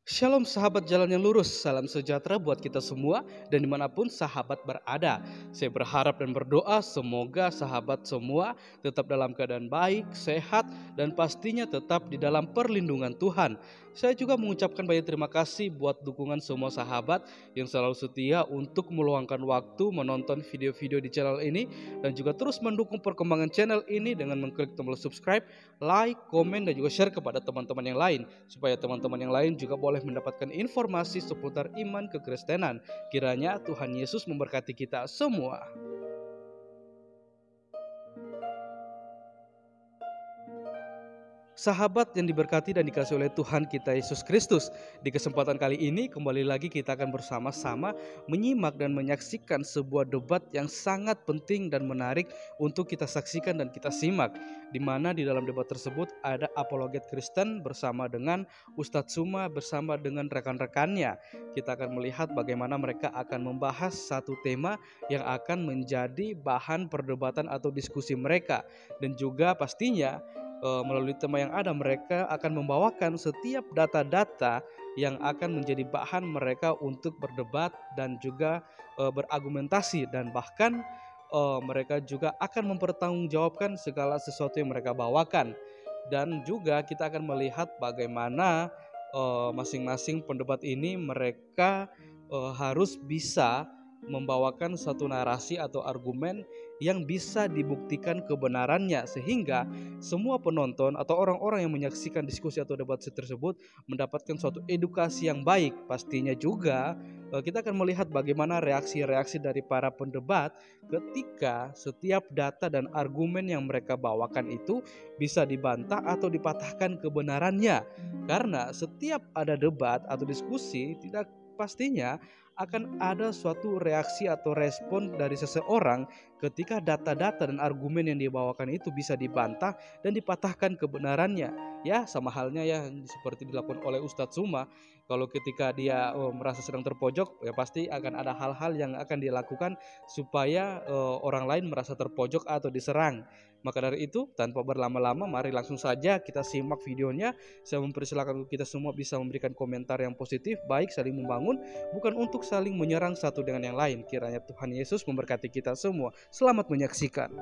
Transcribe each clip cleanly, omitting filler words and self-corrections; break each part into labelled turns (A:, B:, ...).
A: Shalom sahabat jalan yang lurus, salam sejahtera buat kita semua dan dimanapun sahabat berada. Saya berharap dan berdoa semoga sahabat semua tetap dalam keadaan baik, sehat, dan pastinya tetap di dalam perlindungan Tuhan. Saya juga mengucapkan banyak terima kasih buat dukungan semua sahabat yang selalu setia untuk meluangkan waktu menonton video-video di channel ini dan juga terus mendukung perkembangan channel ini dengan mengklik tombol subscribe, like, komen, dan juga share kepada teman-teman yang lain supaya teman-teman yang lain juga boleh mendapatkan informasi seputar iman kekristenan. Kiranya Tuhan Yesus memberkati kita semua. Sahabat yang diberkati dan dikasihi oleh Tuhan kita Yesus Kristus, di kesempatan kali ini kembali lagi kita akan bersama-sama menyimak dan menyaksikan sebuah debat yang sangat penting dan menarik untuk kita saksikan dan kita simak, di mana di dalam debat tersebut ada apologet Kristen bersama dengan Ustadz Suma bersama dengan rekan-rekannya. Kita akan melihat bagaimana mereka akan membahas satu tema yang akan menjadi bahan perdebatan atau diskusi mereka, dan juga pastinya melalui tema yang ada mereka akan membawakan setiap data-data yang akan menjadi bahan mereka untuk berdebat dan juga berargumentasi, dan bahkan mereka juga akan mempertanggungjawabkan segala sesuatu yang mereka bawakan. Dan juga kita akan melihat bagaimana masing-masing pendebat ini mereka harus bisa membawakan satu narasi atau argumen yang bisa dibuktikan kebenarannya, sehingga semua penonton atau orang-orang yang menyaksikan diskusi atau debat tersebut mendapatkan suatu edukasi yang baik. Pastinya juga kita akan melihat bagaimana reaksi-reaksi dari para pendebat ketika setiap data dan argumen yang mereka bawakan itu bisa dibantah atau dipatahkan kebenarannya. Karena setiap ada debat atau diskusi, tidak pastinya akan ada suatu reaksi atau respon dari seseorang ketika data-data dan argumen yang dibawakan itu bisa dibantah dan dipatahkan kebenarannya. Ya, sama halnya ya seperti dilakukan oleh Ustadz Suma. Kalau ketika dia merasa sedang terpojok, ya pasti akan ada hal-hal yang akan dilakukan supaya orang lain merasa terpojok atau diserang. Maka dari itu, tanpa berlama-lama, mari langsung saja kita simak videonya. Saya mempersilakan kita semua bisa memberikan komentar yang positif, baik, saling membangun, bukan untuk saling menyerang satu dengan yang lain. Kiranya Tuhan Yesus memberkati kita semua. Selamat menyaksikan.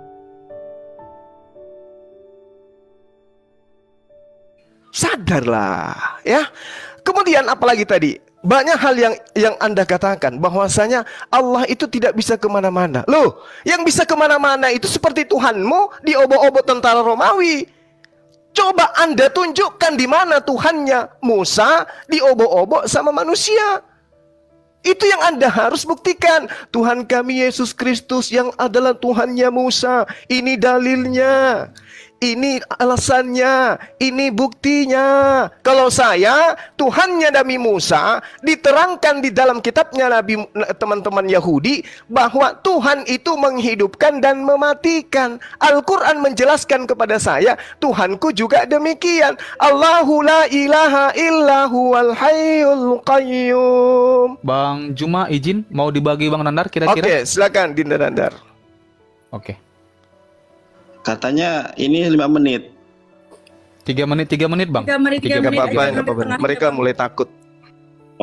B: Sadarlah, ya. Kemudian apalagi tadi? Banyak hal yang Anda katakan bahwasanya Allah itu tidak bisa kemana-mana. Loh, yang bisa kemana-mana itu seperti Tuhanmu di obok-obok tentara Romawi. Coba Anda tunjukkan di mana Tuhannya Musa di obok-obok sama manusia. Itu yang Anda harus buktikan. Tuhan kami Yesus Kristus yang adalah Tuhannya Musa. Ini dalilnya. Ini alasannya, ini buktinya. Kalau saya, Tuhannya Nabi Musa, diterangkan di dalam kitabnya teman-teman Yahudi, bahwa Tuhan itu menghidupkan dan mematikan. Al-Quran menjelaskan kepada saya, Tuhanku juga demikian. Allahu la ilaha illahu wal hayyul qayyum.
C: Bang Juma izin mau dibagi Bang Nandar kira-kira?
B: Oke, silakan Dinda Nandar.
C: Oke.
D: Katanya ini 5 menit.
C: 3 menit Bang.
E: 3 menit.
B: Gak apa-apa. Mereka mulai takut.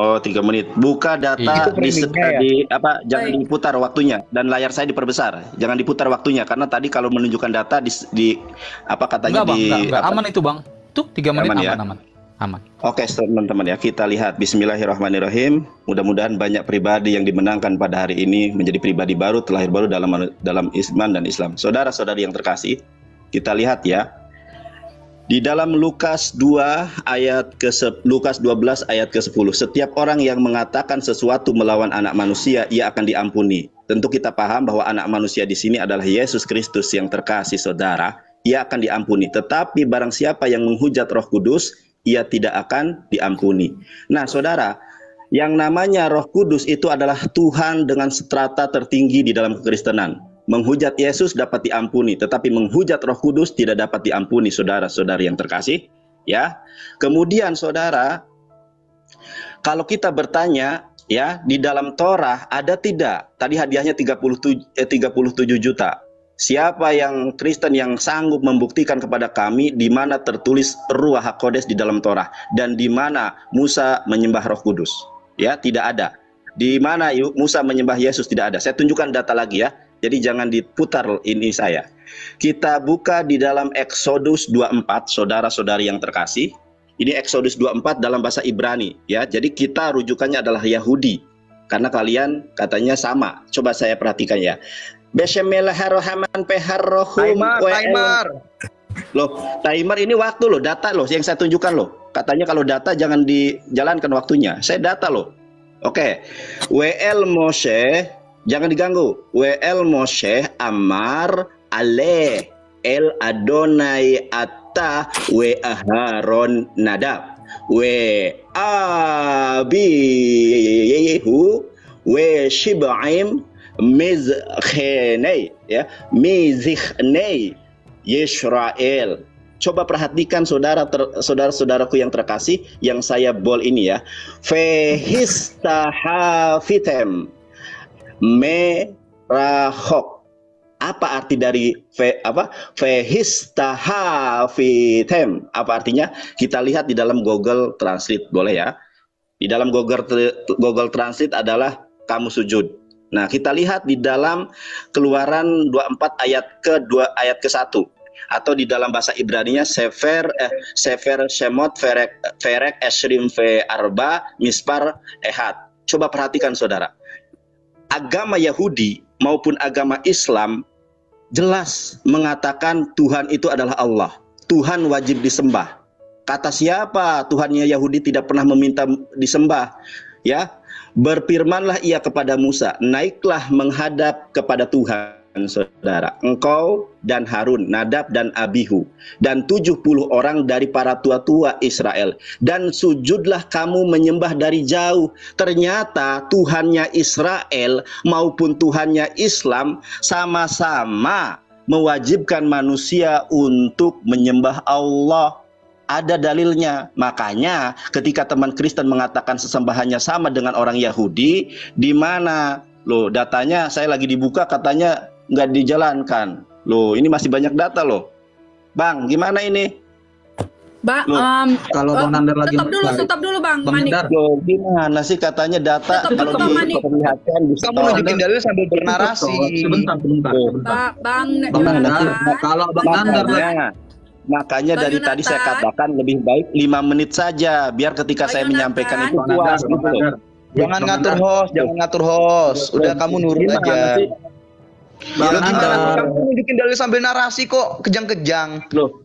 D: Oh, 3 menit. Buka data jangan diputar waktunya, dan layar saya diperbesar. Jangan diputar waktunya karena tadi kalau menunjukkan data
C: enggak, aman itu Bang. Tuh 3 menit aman.
D: Oke, teman-teman ya, kita lihat. Bismillahirrahmanirrahim. Mudah-mudahan banyak pribadi yang dimenangkan pada hari ini menjadi pribadi baru, terlahir baru dalam iman dan Islam. Saudara-saudari yang terkasih, kita lihat ya. Di dalam Lukas 12 ayat ke-10, setiap orang yang mengatakan sesuatu melawan anak manusia, ia akan diampuni. Tentu kita paham bahwa anak manusia di sini adalah Yesus Kristus yang terkasih, saudara. Ia akan diampuni. Tetapi barang siapa yang menghujat Roh Kudus, ia tidak akan diampuni. Nah, saudara, yang namanya Roh Kudus itu adalah Tuhan dengan strata tertinggi di dalam kekristenan. Menghujat Yesus dapat diampuni, tetapi menghujat Roh Kudus tidak dapat diampuni, saudara-saudari yang terkasih. Ya. Kemudian, saudara, kalau kita bertanya, ya, di dalam Torah ada tidak? Tadi hadiahnya 37 juta. Siapa yang Kristen yang sanggup membuktikan kepada kami di mana tertulis Ruach HaKodes di dalam Torah dan di mana Musa menyembah Roh Kudus? Ya, tidak ada. Di mana Musa menyembah Yesus tidak ada. Saya tunjukkan data lagi ya. Jadi jangan diputar ini saya. Kita buka di dalam Exodus 24, saudara-saudari yang terkasih. Ini Exodus 24 dalam bahasa Ibrani ya. Jadi kita rujukannya adalah Yahudi. Karena kalian katanya sama. Coba saya perhatikan ya. Bismillahirrahmanirrahim.
B: Timer.
D: Loh, timer ini waktu loh, data loh yang saya tunjukkan loh. Katanya kalau data jangan dijalankan waktunya. Saya data loh. Oke. WL Moshe, jangan diganggu. WL Moshe Amar Ale El Adonai Atta We Aharon Nadab We Abihu We Shib'aim Mizkhenei ya Mizkhenei Yisrael. Coba perhatikan saudara-saudaraku yang terkasih yang saya bold ini ya. Fehistahafitem merahok. Apa arti dari fehistahafitem? Apa artinya? Kita lihat di dalam Google Translate, boleh ya? Di dalam Google Translate adalah kamu sujud. Nah, kita lihat di dalam Keluaran 24 ayat ke-1 atau di dalam bahasa Ibraninya Sefer Shemot Ferek Esrim Ve Arba Mispar Ehad. Coba perhatikan saudara. Agama Yahudi maupun agama Islam jelas mengatakan Tuhan itu adalah Allah. Tuhan wajib disembah. Kata siapa Tuhannya Yahudi tidak pernah meminta disembah? Ya, berfirmanlah ia kepada Musa, naiklah menghadap kepada Tuhan, saudara, engkau dan Harun, Nadab dan Abihu, dan 70 orang dari para tua-tua Israel, dan sujudlah kamu menyembah dari jauh. Ternyata Tuhannya Israel maupun Tuhannya Islam sama-sama mewajibkan manusia untuk menyembah Allah. Ada dalilnya. Makanya ketika teman Kristen mengatakan sesembahannya sama dengan orang Yahudi, di mana? Loh, datanya saya lagi dibuka katanya nggak dijalankan. Loh, ini masih banyak data loh. Bang, gimana ini?
C: Kalau Bang Nandar lagi
E: stop dulu Bang Manik.
D: Loh, gimana sih katanya data kalau diperlihatkan bisa.
B: Kamu nunjukin dalil sambil bernarasi.
C: Sebentar.
E: Bang
C: Nandar, kalau Bang Nandar
D: makanya dari tadi saya katakan lebih baik 5 menit saja biar ketika saya menyampaikan itu puas gitu loh.
B: Jangan ngatur host. Udah kamu nurut aja.
C: Bang Nandar,
B: Kamu nunjukin dalil sambil narasi kok kejang-kejang.
D: Loh,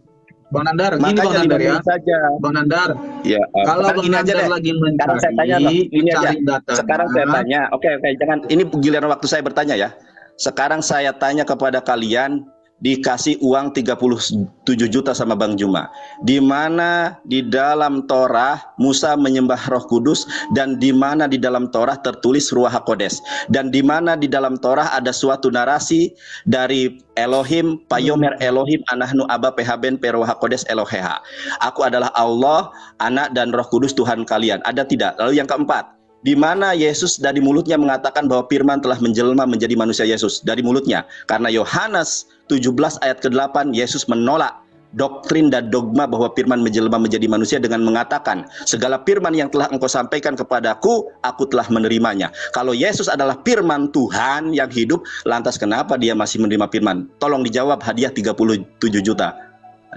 C: Bang Nandar, gini
D: makanya
C: Bang Nandar ya.
D: saja.
C: Bang Nandar,
D: Ya,
C: kalau Bang Nandar lagi
D: sekarang saya tanya loh, ini aja.
C: data.
D: Sekarang saya tanya. Oke, jangan ini giliran waktu saya bertanya ya. Sekarang saya tanya kepada kalian, dikasih uang 37 juta sama Bang Juma. Di mana di dalam Torah Musa menyembah Roh Kudus dan di mana di dalam Torah tertulis Ruach HaKodes dan di mana di dalam Torah ada suatu narasi dari Elohim, Payomer Elohim, Anahnu Aba Pehaben Peruach HaKodes Eloheha. Aku adalah Allah, Anak dan Roh Kudus Tuhan kalian. Ada tidak? Lalu yang keempat, di mana Yesus dari mulutnya mengatakan bahwa firman telah menjelma menjadi manusia Yesus dari mulutnya. Karena Yohanes 17 ayat ke-8 Yesus menolak doktrin dan dogma bahwa firman menjelma menjadi manusia dengan mengatakan segala firman yang telah engkau sampaikan kepadaku aku telah menerimanya. Kalau Yesus adalah firman Tuhan yang hidup, lantas kenapa dia masih menerima firman? Tolong dijawab, hadiah 37 juta.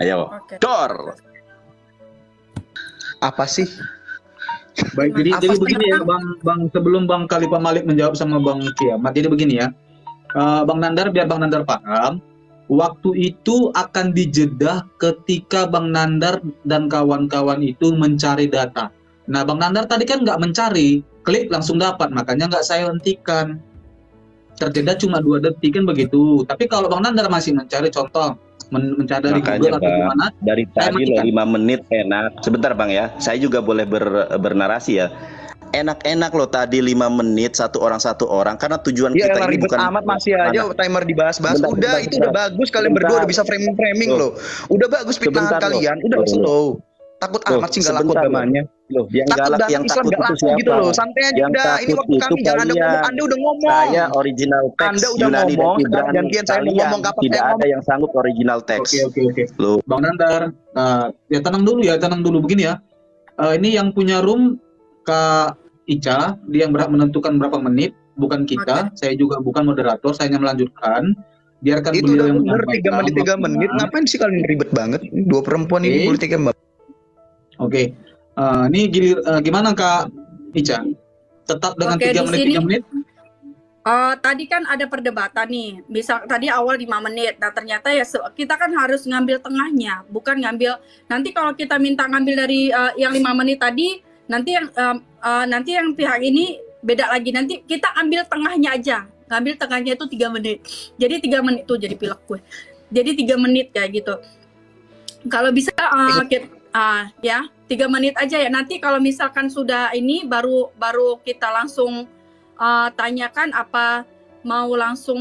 D: Ayo. Dor.
B: Apa sih?
C: Baik, jadi begini ya Bang, sebelum Bang Khalifah Malik menjawab sama Bang Kiamat, jadi begini ya. Bang Nandar, biar Bang Nandar paham, waktu itu akan dijedah ketika Bang Nandar dan kawan-kawan itu mencari data. Nah, Bang Nandar tadi kan nggak mencari, klik langsung dapat, makanya nggak saya hentikan. Terjeda cuma 2 detik kan begitu. Tapi kalau Bang Nandar masih mencari contoh, mencari dari Google atau gimana,
D: dari tadi loh 5 menit enak. Sebentar Bang ya, saya juga boleh bernarasi ya. Enak-enak loh tadi 5 menit satu orang karena tujuan kita ini
B: ribet
D: bukan
B: amat masih aja timer dibahas-bahas.
D: Bentar.
B: Udah bagus, kalian berdua udah bisa framing loh. Udah bagus fitnah kalian, udah slow.
F: Takut
D: Loh,
F: amat sih nggak laku
D: sebentar,
F: agamanya.
D: Loh, yang
F: Takut
D: galak,
F: dalam
D: yang
F: Islam
D: takut
F: nggak
D: itu
F: laku
D: siapa?
F: gitu loh. Santai aja
D: Yang
F: udah. Ini
D: takut
F: waktu
D: itu
F: kami jangan Anda
D: kalian.
F: ngomong. Anda udah ngomong.
D: Saya original teks
F: Anda udah
D: Yunani dan
F: ngomong, sekarang
D: Ibrani.
F: gantian saya mau
D: Kalian
F: ngomong kapan
D: tidak
F: saya
D: ada
F: ngomong.
D: yang sanggup original teks.
C: Oke.
D: Loh,
C: Bang Nandar, ya tenang dulu begini ya. Ini yang punya room Kak Ica, dia yang berhak menentukan berapa menit, bukan kita. Saya juga bukan moderator, saya hanya melanjutkan. Biarkan
F: Itu
C: beliau
F: udah
C: yang
F: bener 3 menit 3 menit.
C: waktunya.
F: Ngapain sih kalian ribet banget? Dua perempuan ini
C: Oke.
F: politik yang
C: Oke. Ini gimana Kak Ica? Tetap dengan
E: Oke,
C: 3
E: di
C: menit
E: sini
C: 3 menit?
E: tadi kan ada perdebatan nih. Bisa tadi awal 5 menit. Nah, ternyata ya kita kan harus ngambil tengahnya, bukan ngambil nanti kalau kita minta ngambil dari yang 5 menit tadi, nanti yang pihak ini beda lagi. Nanti kita ambil tengahnya aja. Ngambil tengahnya itu 3 menit. Jadi 3 menit tuh jadi pilek gue. Jadi 3 menit kayak gitu. Kalau bisa ya 3 menit aja ya. Nanti kalau misalkan sudah ini baru kita langsung tanyakan apa mau langsung.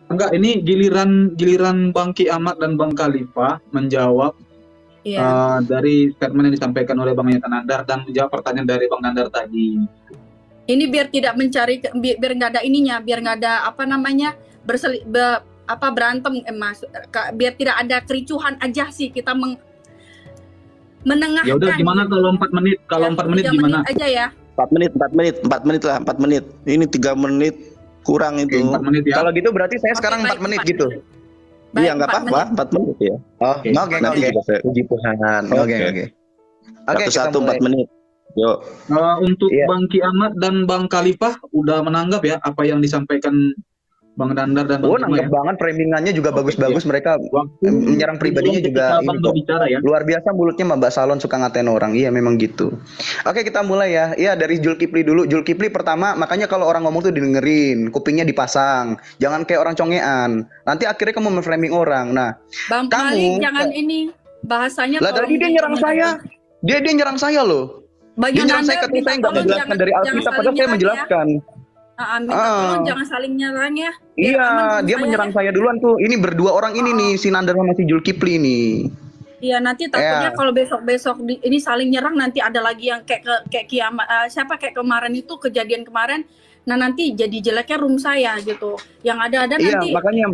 C: Enggak, ini giliran Bang Ki Ahmad dan Bang Khalifah menjawab dari statement yang disampaikan oleh Bang Yata Nandar dan menjawab pertanyaan dari Bang Nandar tadi.
E: Ini biar tidak mencari biar nggak ada ininya, biar nggak ada berantem Mas. Biar tidak ada kericuhan aja sih kita menengahkan.
C: Ya udah gimana kalau 4 menit? Kalau 4 menit
E: 3
C: gimana?
E: menit aja ya.
D: 4 menit lah, 4 menit. Ini 3 menit kurang itu.
C: 4 menit ya.
F: Kalau gitu berarti saya
E: Oke,
F: sekarang
E: baik,
F: 4 menit
E: 4
F: gitu.
E: Baik,
D: Iya, nggak
E: 4
D: apa-apa, 4 menit ya.
F: Oh,
C: Oke.
F: oke.
D: Nanti juga saya
F: Puji Tuhan. Oke. Oke, kita
D: satu 4
F: mulai.
D: menit. Yuk.
C: Untuk
F: Iya.
C: Bang Ki Ahmad dan Bang Khalifah udah menanggap ya apa yang disampaikan Bang Nandar dan Bang
F: Oh,
C: Tuma
F: nanggap
C: ya.
F: banget framingannya juga
C: Oke,
F: bagus-bagus. Mereka
C: Waktu
F: menyerang pribadinya juga
C: Bang
F: ini kok.
C: berbicara ya.
F: Luar biasa mulutnya Mbak Salon suka ngatain orang. Iya memang gitu. Oke, kita mulai ya. Iya, dari Zulkifli dulu. Zulkifli pertama, makanya kalau orang ngomong tuh didengerin, kupingnya dipasang. Jangan kayak orang congean. Nanti akhirnya kamu memframing orang. Nah,
E: Bang
F: Kamu-
E: Malik jangan ini bahasanya.
F: lah tadi dia nyerang saya. Dia nyerang saya loh. Dia nyerang saya katanya saya nggak menjelaskan dari Alkitab, padahal saya menjelaskan.
E: Minta tolong jangan saling nyerang ya. Biar aman
F: Iya,
E: sama
F: dia
E: saya
F: menyerang
E: ya.
F: saya duluan tuh. Ini berdua orang ini nih, si Nandar sama si Zulkifli nih.
E: Iya, nanti takutnya
F: Ya.
E: kalau besok ini saling nyerang, nanti ada lagi yang kayak kiamat, kayak kemarin itu kejadian kemarin. Nah, nanti jadi jeleknya room saya gitu. Yang ada
F: Iya,
E: nanti.
F: makanya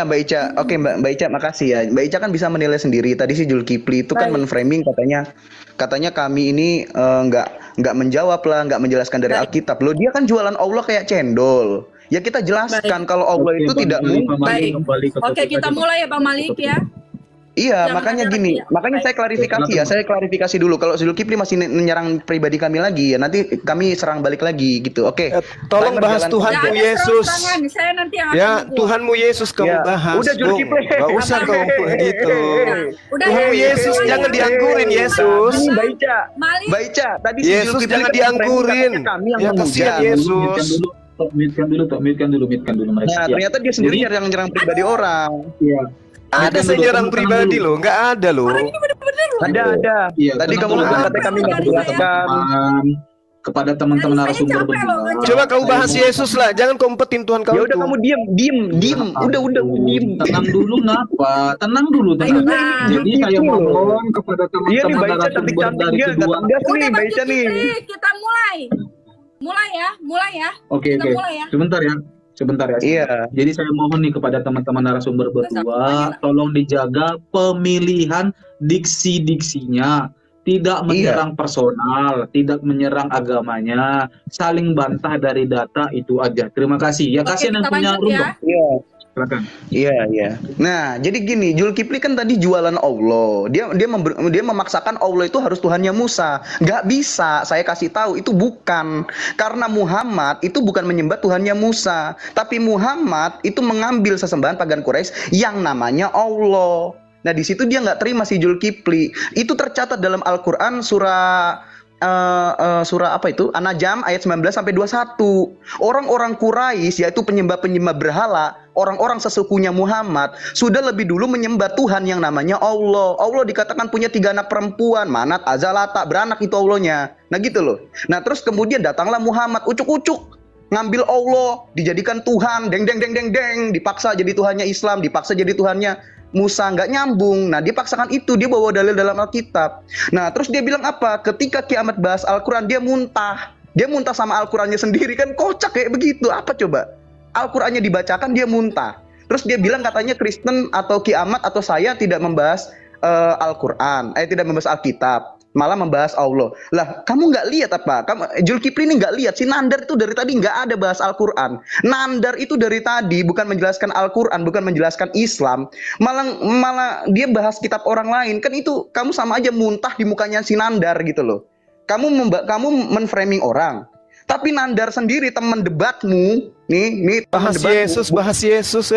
F: Mbak Ica. Oke, Mbak Ica, makasih ya. Mbak Ica kan bisa menilai sendiri. Tadi si Zulkifli itu kan
E: Baik.
F: menframing katanya kami ini nggak menjawab lah, nggak menjelaskan dari
E: Baik.
F: Alkitab. Loh, dia kan jualan Allah kayak cendol. Ya kita jelaskan kalau Allah
C: Oke,
F: itu
C: Bang
F: tidak
C: Khalifah
F: mungkin.
C: Malik
E: Baik.
C: kembali ke
E: Oke,
C: topik
E: kita
C: tadi.
E: mulai ya Bang Malik ya.
F: Iya,
E: Jangan
F: makanya
E: ada
F: gini.
E: lagi ya.
F: Makanya
E: Baik.
F: saya klarifikasi
C: Oke,
F: ya. Saya klarifikasi dulu. Kalau Zulkifli masih menyerang pribadi kami lagi, ya nanti kami serang balik lagi gitu. Oke.
B: Tolong
F: Timer
B: bahas
F: jalan.
B: Tuhanmu
E: Nggak ada
B: Yesus.
E: terang-terangan, saya nanti yang akan
B: Ya,
E: dibuang.
B: Tuhanmu Yesus kamu
F: Ya,
B: bahas.
F: udah,
B: Bung.
F: Zulkifli.
B: Gak usah kau gitu.
E: Udah
B: Tuhanmu
E: ya,
B: Yesus
E: mulai
B: jangan
E: ya.
B: dianggurin Yesus.
F: Ini Mbak Ica.
E: Malik.
F: Mbak Ica, tadi si
B: Yesus
F: Zulkifli
B: jangan
F: kan
B: dianggurin.
F: katanya kami yang
B: Ya kasihan
F: menghujat.
B: Yesus.
C: Mute-kan dulu mereka.
F: Nah, ternyata dia sendiri yang nyerang pribadi orang.
C: Iya.
B: Ada saya nyerang pribadi loh, nggak ada loh.
F: Ada.
C: Iya,
F: Tadi
C: tenang
F: kamu
C: dulu,
F: katanya kami nggak menjelaskan.
C: kepada teman-teman
E: Saya
C: narasumber
E: capek loh,
C: berdua.
E: ngejawab.
B: Coba kau bahas Yesus lah, jangan kompetin Tuhan kau
F: Ya udah
B: tuh.
F: kamu diem. Udah diem.
C: Tenang dulu ngapa? Tenang dulu.
E: Ayo,
C: Jadi
F: gitu
C: saya
F: loh.
C: mohon kepada
F: Iya nih
C: teman-teman
F: Mbak Ica
C: narasumber
F: cantik-cantik
C: dari
F: dia,
C: kedua.
F: nggak tegas nih
E: Udah
F: Mbak
E: Bang
F: Ica nih.
E: Zulkifli, kita mulai. Mulai ya.
C: Oke.
E: Kita mulai ya.
C: Sebentar ya.
F: Iya.
C: Jadi saya mohon nih kepada teman-teman narasumber berdua, tolong dijaga pemilihan diksi-diksinya. Tidak menyerang personal, tidak menyerang agamanya, saling bantah dari data itu aja. Terima kasih. Ya,
E: Oke,
C: kasihan yang
E: kita
C: punya
E: lanjut
C: room
E: ya.
C: dong.
F: Iya.
C: Silakan.
F: Iya. Nah, jadi gini, Zulkifli kan tadi jualan Allah. Dia memaksakan Allah itu harus Tuhannya Musa. Nggak bisa. Saya kasih tahu itu bukan. Karena Muhammad itu bukan menyembah Tuhannya Musa, tapi Muhammad itu mengambil sesembahan pagan Quraisy yang namanya Allah. Nah, di situ dia nggak terima si Zulkifli. Itu tercatat dalam Al-Qur'an surah apa itu? An-Najm ayat 19 sampai 21. Orang-orang Quraisy yaitu penyembah-penyembah berhala, orang-orang sesukunya Muhammad sudah lebih dulu menyembah Tuhan yang namanya Allah. Allah dikatakan punya 3 anak perempuan, Manat, Azalata, beranak itu Allahnya. Nah gitu loh. Nah terus kemudian datanglah Muhammad ucuk-ucuk ngambil Allah dijadikan Tuhan, deng, dipaksa jadi Tuhannya Islam, dipaksa jadi Tuhannya Musa, nggak nyambung. Nah, dia paksakan itu, dia bawa dalil dalam Alkitab. Nah, terus dia bilang apa? Ketika kiamat bahas Al-Quran, dia muntah. Dia muntah sama Al-Qurannya sendiri, kan kocak kayak begitu. Apa coba? Al-Qurannya dibacakan, dia muntah. Terus dia bilang katanya Kristen atau kiamat atau saya tidak membahas Al-Quran, tidak membahas Alkitab, malah membahas Allah. Lah, kamu nggak lihat apa? Zulkifli ini nggak lihat, si Nandar itu dari tadi nggak ada bahas Al-Quran. Nandar itu dari tadi bukan menjelaskan Al-Quran, bukan menjelaskan Islam, malah dia bahas kitab orang lain. Kan itu kamu sama aja muntah di mukanya si Nandar gitu loh. Kamu menframing orang. Tapi Nandar sendiri teman debatmu, nih teman debatmu,
B: bahas Yesus,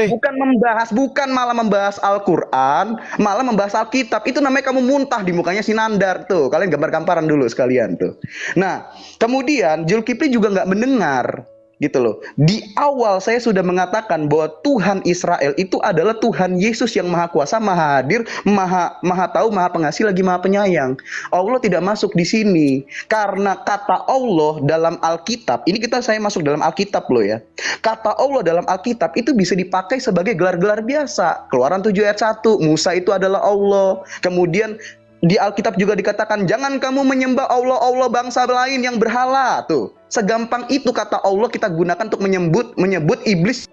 F: bukan malah membahas Al-Quran, malah membahas Alkitab. Itu namanya kamu muntah di mukanya si Nandar tuh. Kalian gambar-gambaran dulu sekalian tuh. Nah, kemudian Zulkifli juga nggak mendengar. Gitu loh. Di awal saya sudah mengatakan bahwa Tuhan Israel itu adalah Tuhan Yesus yang maha kuasa, maha hadir, maha tahu, maha pengasih, lagi maha penyayang. Allah tidak masuk di sini karena kata Allah dalam Alkitab. Ini saya masuk dalam Alkitab loh ya. Kata Allah dalam Alkitab itu bisa dipakai sebagai gelar-gelar biasa. Keluaran 7 ayat 1, Musa itu adalah Allah. Kemudian di Alkitab juga dikatakan jangan kamu menyembah Allah bangsa lain yang berhala tuh. Segampang itu kata Allah kita gunakan untuk menyebut iblis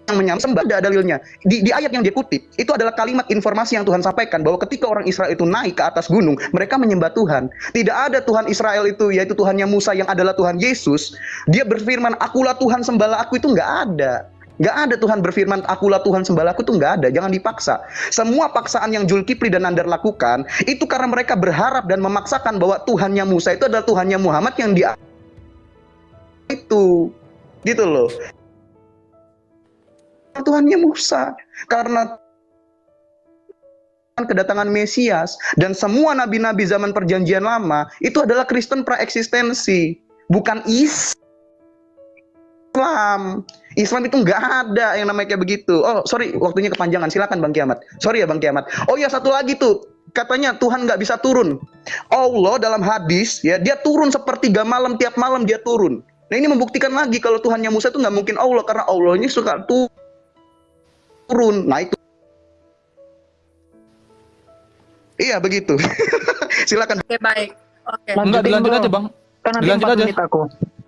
F: yang menyembah. Ada dalilnya di ayat yang dia kutip. Itu adalah kalimat informasi yang Tuhan sampaikan bahwa ketika orang Israel itu naik ke atas gunung, mereka menyembah Tuhan. Tidak ada Tuhan Israel itu, yaitu Tuhannya Musa yang adalah Tuhan Yesus. Dia berfirman, akulah Tuhan sembahlah aku, itu nggak ada. Nggak ada Tuhan berfirman, akulah Tuhan sembahlah aku, itu nggak ada. Jangan dipaksa. Semua paksaan yang Zulkifli dan Nandar lakukan itu karena mereka berharap dan memaksakan bahwa Tuhannya Musa itu adalah Tuhannya Muhammad yang dia itu gitu loh. Tuhannya Musa, karena kedatangan Mesias dan semua nabi-nabi zaman perjanjian lama itu adalah Kristen praeksistensi, bukan Islam. Islam itu nggak ada yang namanya kayak begitu. Oh sorry, waktunya kepanjangan, silakan Bang Kiamat. Sorry ya Bang Kiamat. Oh ya, satu lagi tuh, katanya Tuhan nggak bisa turun. Allah dalam hadis ya, dia turun sepertiga malam, tiap malam dia turun. Nah ini membuktikan lagi kalau Tuhannya Musa itu nggak mungkin Allah, karena Allahnya suka turun. Nah itu iya begitu. Silakan.
E: Oke, baik. Oke.
G: Enggak, dilanjut aja Bang.
H: Kan nanti
G: Dilanjut
H: 4
G: aja.
H: menit aku.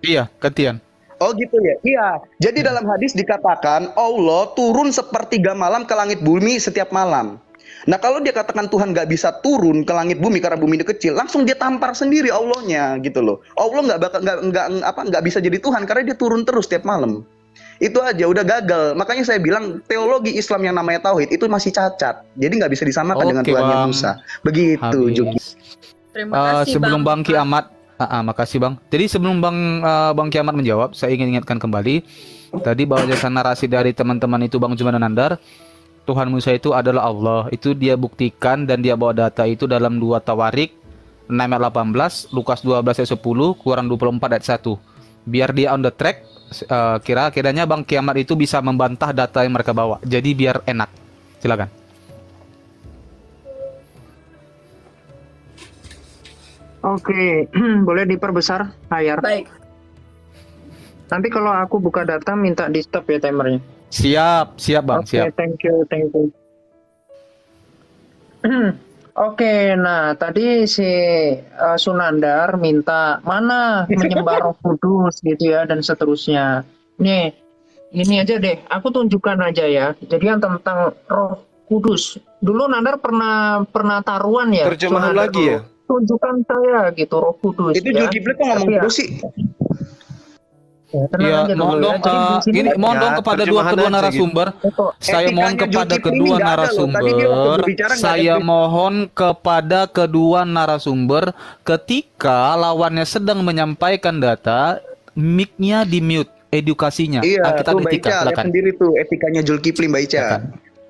G: Iya, gantian.
F: Oh gitu ya. Iya. Jadi dalam hadis dikatakan Allah turun sepertiga malam ke langit bumi setiap malam. Nah kalau dia katakan Tuhan nggak bisa turun ke langit bumi karena bumi itu kecil, langsung dia tampar sendiri Allahnya gitu loh. Allah nggak bisa jadi Tuhan karena dia turun terus setiap malam. Itu aja udah gagal. Makanya saya bilang teologi Islam yang namanya tauhid itu masih cacat. Jadi nggak bisa disamakan dengan Tuhannya Musa. Begitu Juki.
E: Terima kasih
G: sebelum Bang
E: Bang
G: Kiamat, makasih Bang. Jadi sebelum Bang Kiamat menjawab, saya ingin ingatkan kembali tadi bahwa jasa narasi dari teman-teman itu Bang Juman dan Nandar, Tuhan Musa itu adalah Allah. Itu dia buktikan dan dia bawa data itu dalam 2 Tawarik 6 ayat 18, Lukas 12 ayat 10, Quran 24 ayat 1. Biar dia on the track, kira-kiranya Bang Kiamat itu bisa membantah data yang mereka bawa. Jadi biar enak. Silakan.
H: Oke, boleh diperbesar layar.
E: Baik.
H: Nanti kalau aku buka data minta di stop ya timernya.
G: Siap Bang,
H: Oke,
G: siap.
H: thank you. Oke, nah tadi si Sunandar minta mana menyembah Roh Kudus gitu ya dan seterusnya. Nih, ini aja deh, aku tunjukkan aja ya. Jadi yang tentang Roh Kudus. Dulu Nandar pernah taruhan ya.
B: Terjemahan
H: Sunandar
B: lagi
H: dulu.
B: ya?
H: Tunjukkan saya gitu Roh Kudus.
F: Itu
H: ya.
F: Zulkifli kok ngomong
H: Tapi ya,
F: terus sih?
H: ya, tenang
G: Iya,
H: aja dulu
G: mohon
H: ya.
G: dong,
H: Jadi di sini
G: mohon dong kepada
B: terjemahan
G: kedua
B: aja
G: narasumber.
H: gitu.
G: Saya mohon
F: Etikanya
G: kepada
F: Zulkifli
G: kedua
F: nggak ada loh.
G: narasumber.
F: Tadi dia waktu berbicara nggak
G: Saya
F: ada.
G: mohon kepada kedua narasumber ketika lawannya sedang menyampaikan data, mic-nya di mute, edukasinya.
F: Iya,
G: Kita
F: tuh Mbak
G: etika,
F: Ica, lihat
G: silakan.
F: sendiri tuh etikanya Zulkifli Mbak Ica.
G: Silakan.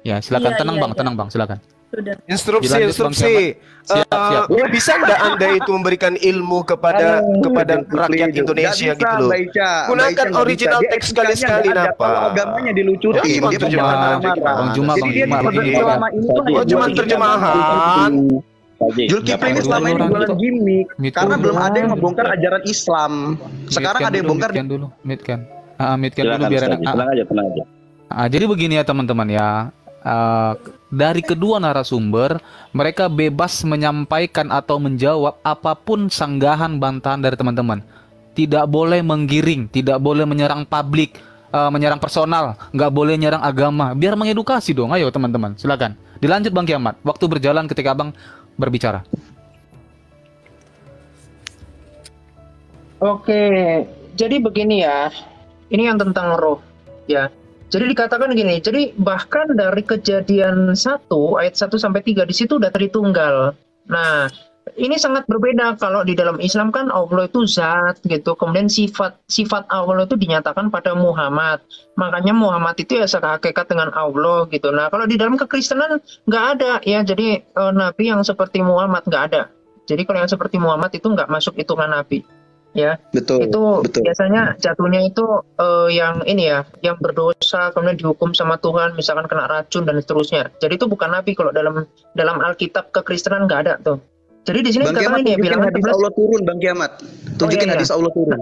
G: Ya, silakan.
E: Iya,
G: Tenang
E: iya,
G: Bang,
E: iya.
G: tenang Bang, silakan.
E: Sudah.
B: Instruksi.
G: Dilanjut, Bang Siap.
B: Bisa nggak Anda itu memberikan ilmu kepada rakyat Indonesia
F: Nggak bisa,
B: gitu loh?
F: Mbak Ica.
B: Gunakan
F: Mbak Ica nggak
B: original
F: bisa. Dia
B: text sekali-sekali,
F: etikanya nggak ada.
B: apa?
F: Kalau agamanya dilucutin,
B: Cuma
F: dia
B: terjemahan
F: pasti
B: aja,
F: marah-marah.
G: Bang Juma,
F: Jadi
G: Bang
F: dia
G: Juma,
F: selama ini tuh
B: Oh,
F: hanya
B: cuma
F: buat
B: terjemahan.
D: Haji,
F: Zulkifli ini
G: dulu
F: selama ini
G: orang
F: jualan
G: itu.
F: gimmick
G: Mute
F: karena
G: dulu.
F: belum ada yang membongkar ajaran Islam. Sekarang ada yang bongkar.
G: Mute dulu, mute dulu
D: silakan
G: biar
D: Ustaz. Tenang aja, tenang aja.
G: Jadi begini ya teman-teman ya. Dari kedua narasumber, mereka bebas menyampaikan atau menjawab apapun sanggahan bantahan dari teman-teman. Tidak boleh menggiring, tidak boleh menyerang publik, menyerang personal, nggak boleh nyerang agama. Biar mengedukasi dong, ayo teman-teman, silakan. Dilanjut Bang Kiamat, waktu berjalan ketika Abang berbicara.
H: Oke, jadi begini ya. Ini yang tentang roh ya. Jadi dikatakan gini, jadi bahkan dari Kejadian 1 ayat 1 sampai 3 di situ udah Tritunggal. Nah, ini sangat berbeda kalau di dalam Islam kan Allah itu zat gitu. Kemudian sifat Allah itu dinyatakan pada Muhammad. Makanya Muhammad itu ya sehakikat dengan Allah gitu. Nah, kalau di dalam kekristenan nggak ada ya. Jadi nabi yang seperti Muhammad nggak ada. Jadi kalau yang seperti Muhammad itu nggak masuk hitungan nabi. Ya,
F: Betul.
H: itu
F: Betul.
H: biasanya jatuhnya itu yang ini ya, yang berdosa kemudian dihukum sama Tuhan, misalkan kena racun dan seterusnya. Jadi itu bukan nabi kalau dalam Alkitab kekristenan nggak ada tuh. Jadi di sini
F: Bang
H: dikatakan
F: Kiamat
H: ini ya,
F: tunjukin
H: bilangan
F: hadis
H: 11.
F: Allah turun, Bang Kiamat. Tunjukin
H: iya,
F: hadis Allah turun.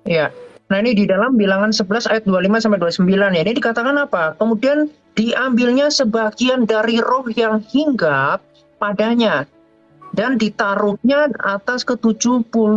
H: Ya. Nah, ini di dalam bilangan 11 ayat 25 sampai 29 ya. Ini dikatakan apa? Kemudian diambilnya sebagian dari roh yang hinggap padanya dan ditaruhnya atas ke-70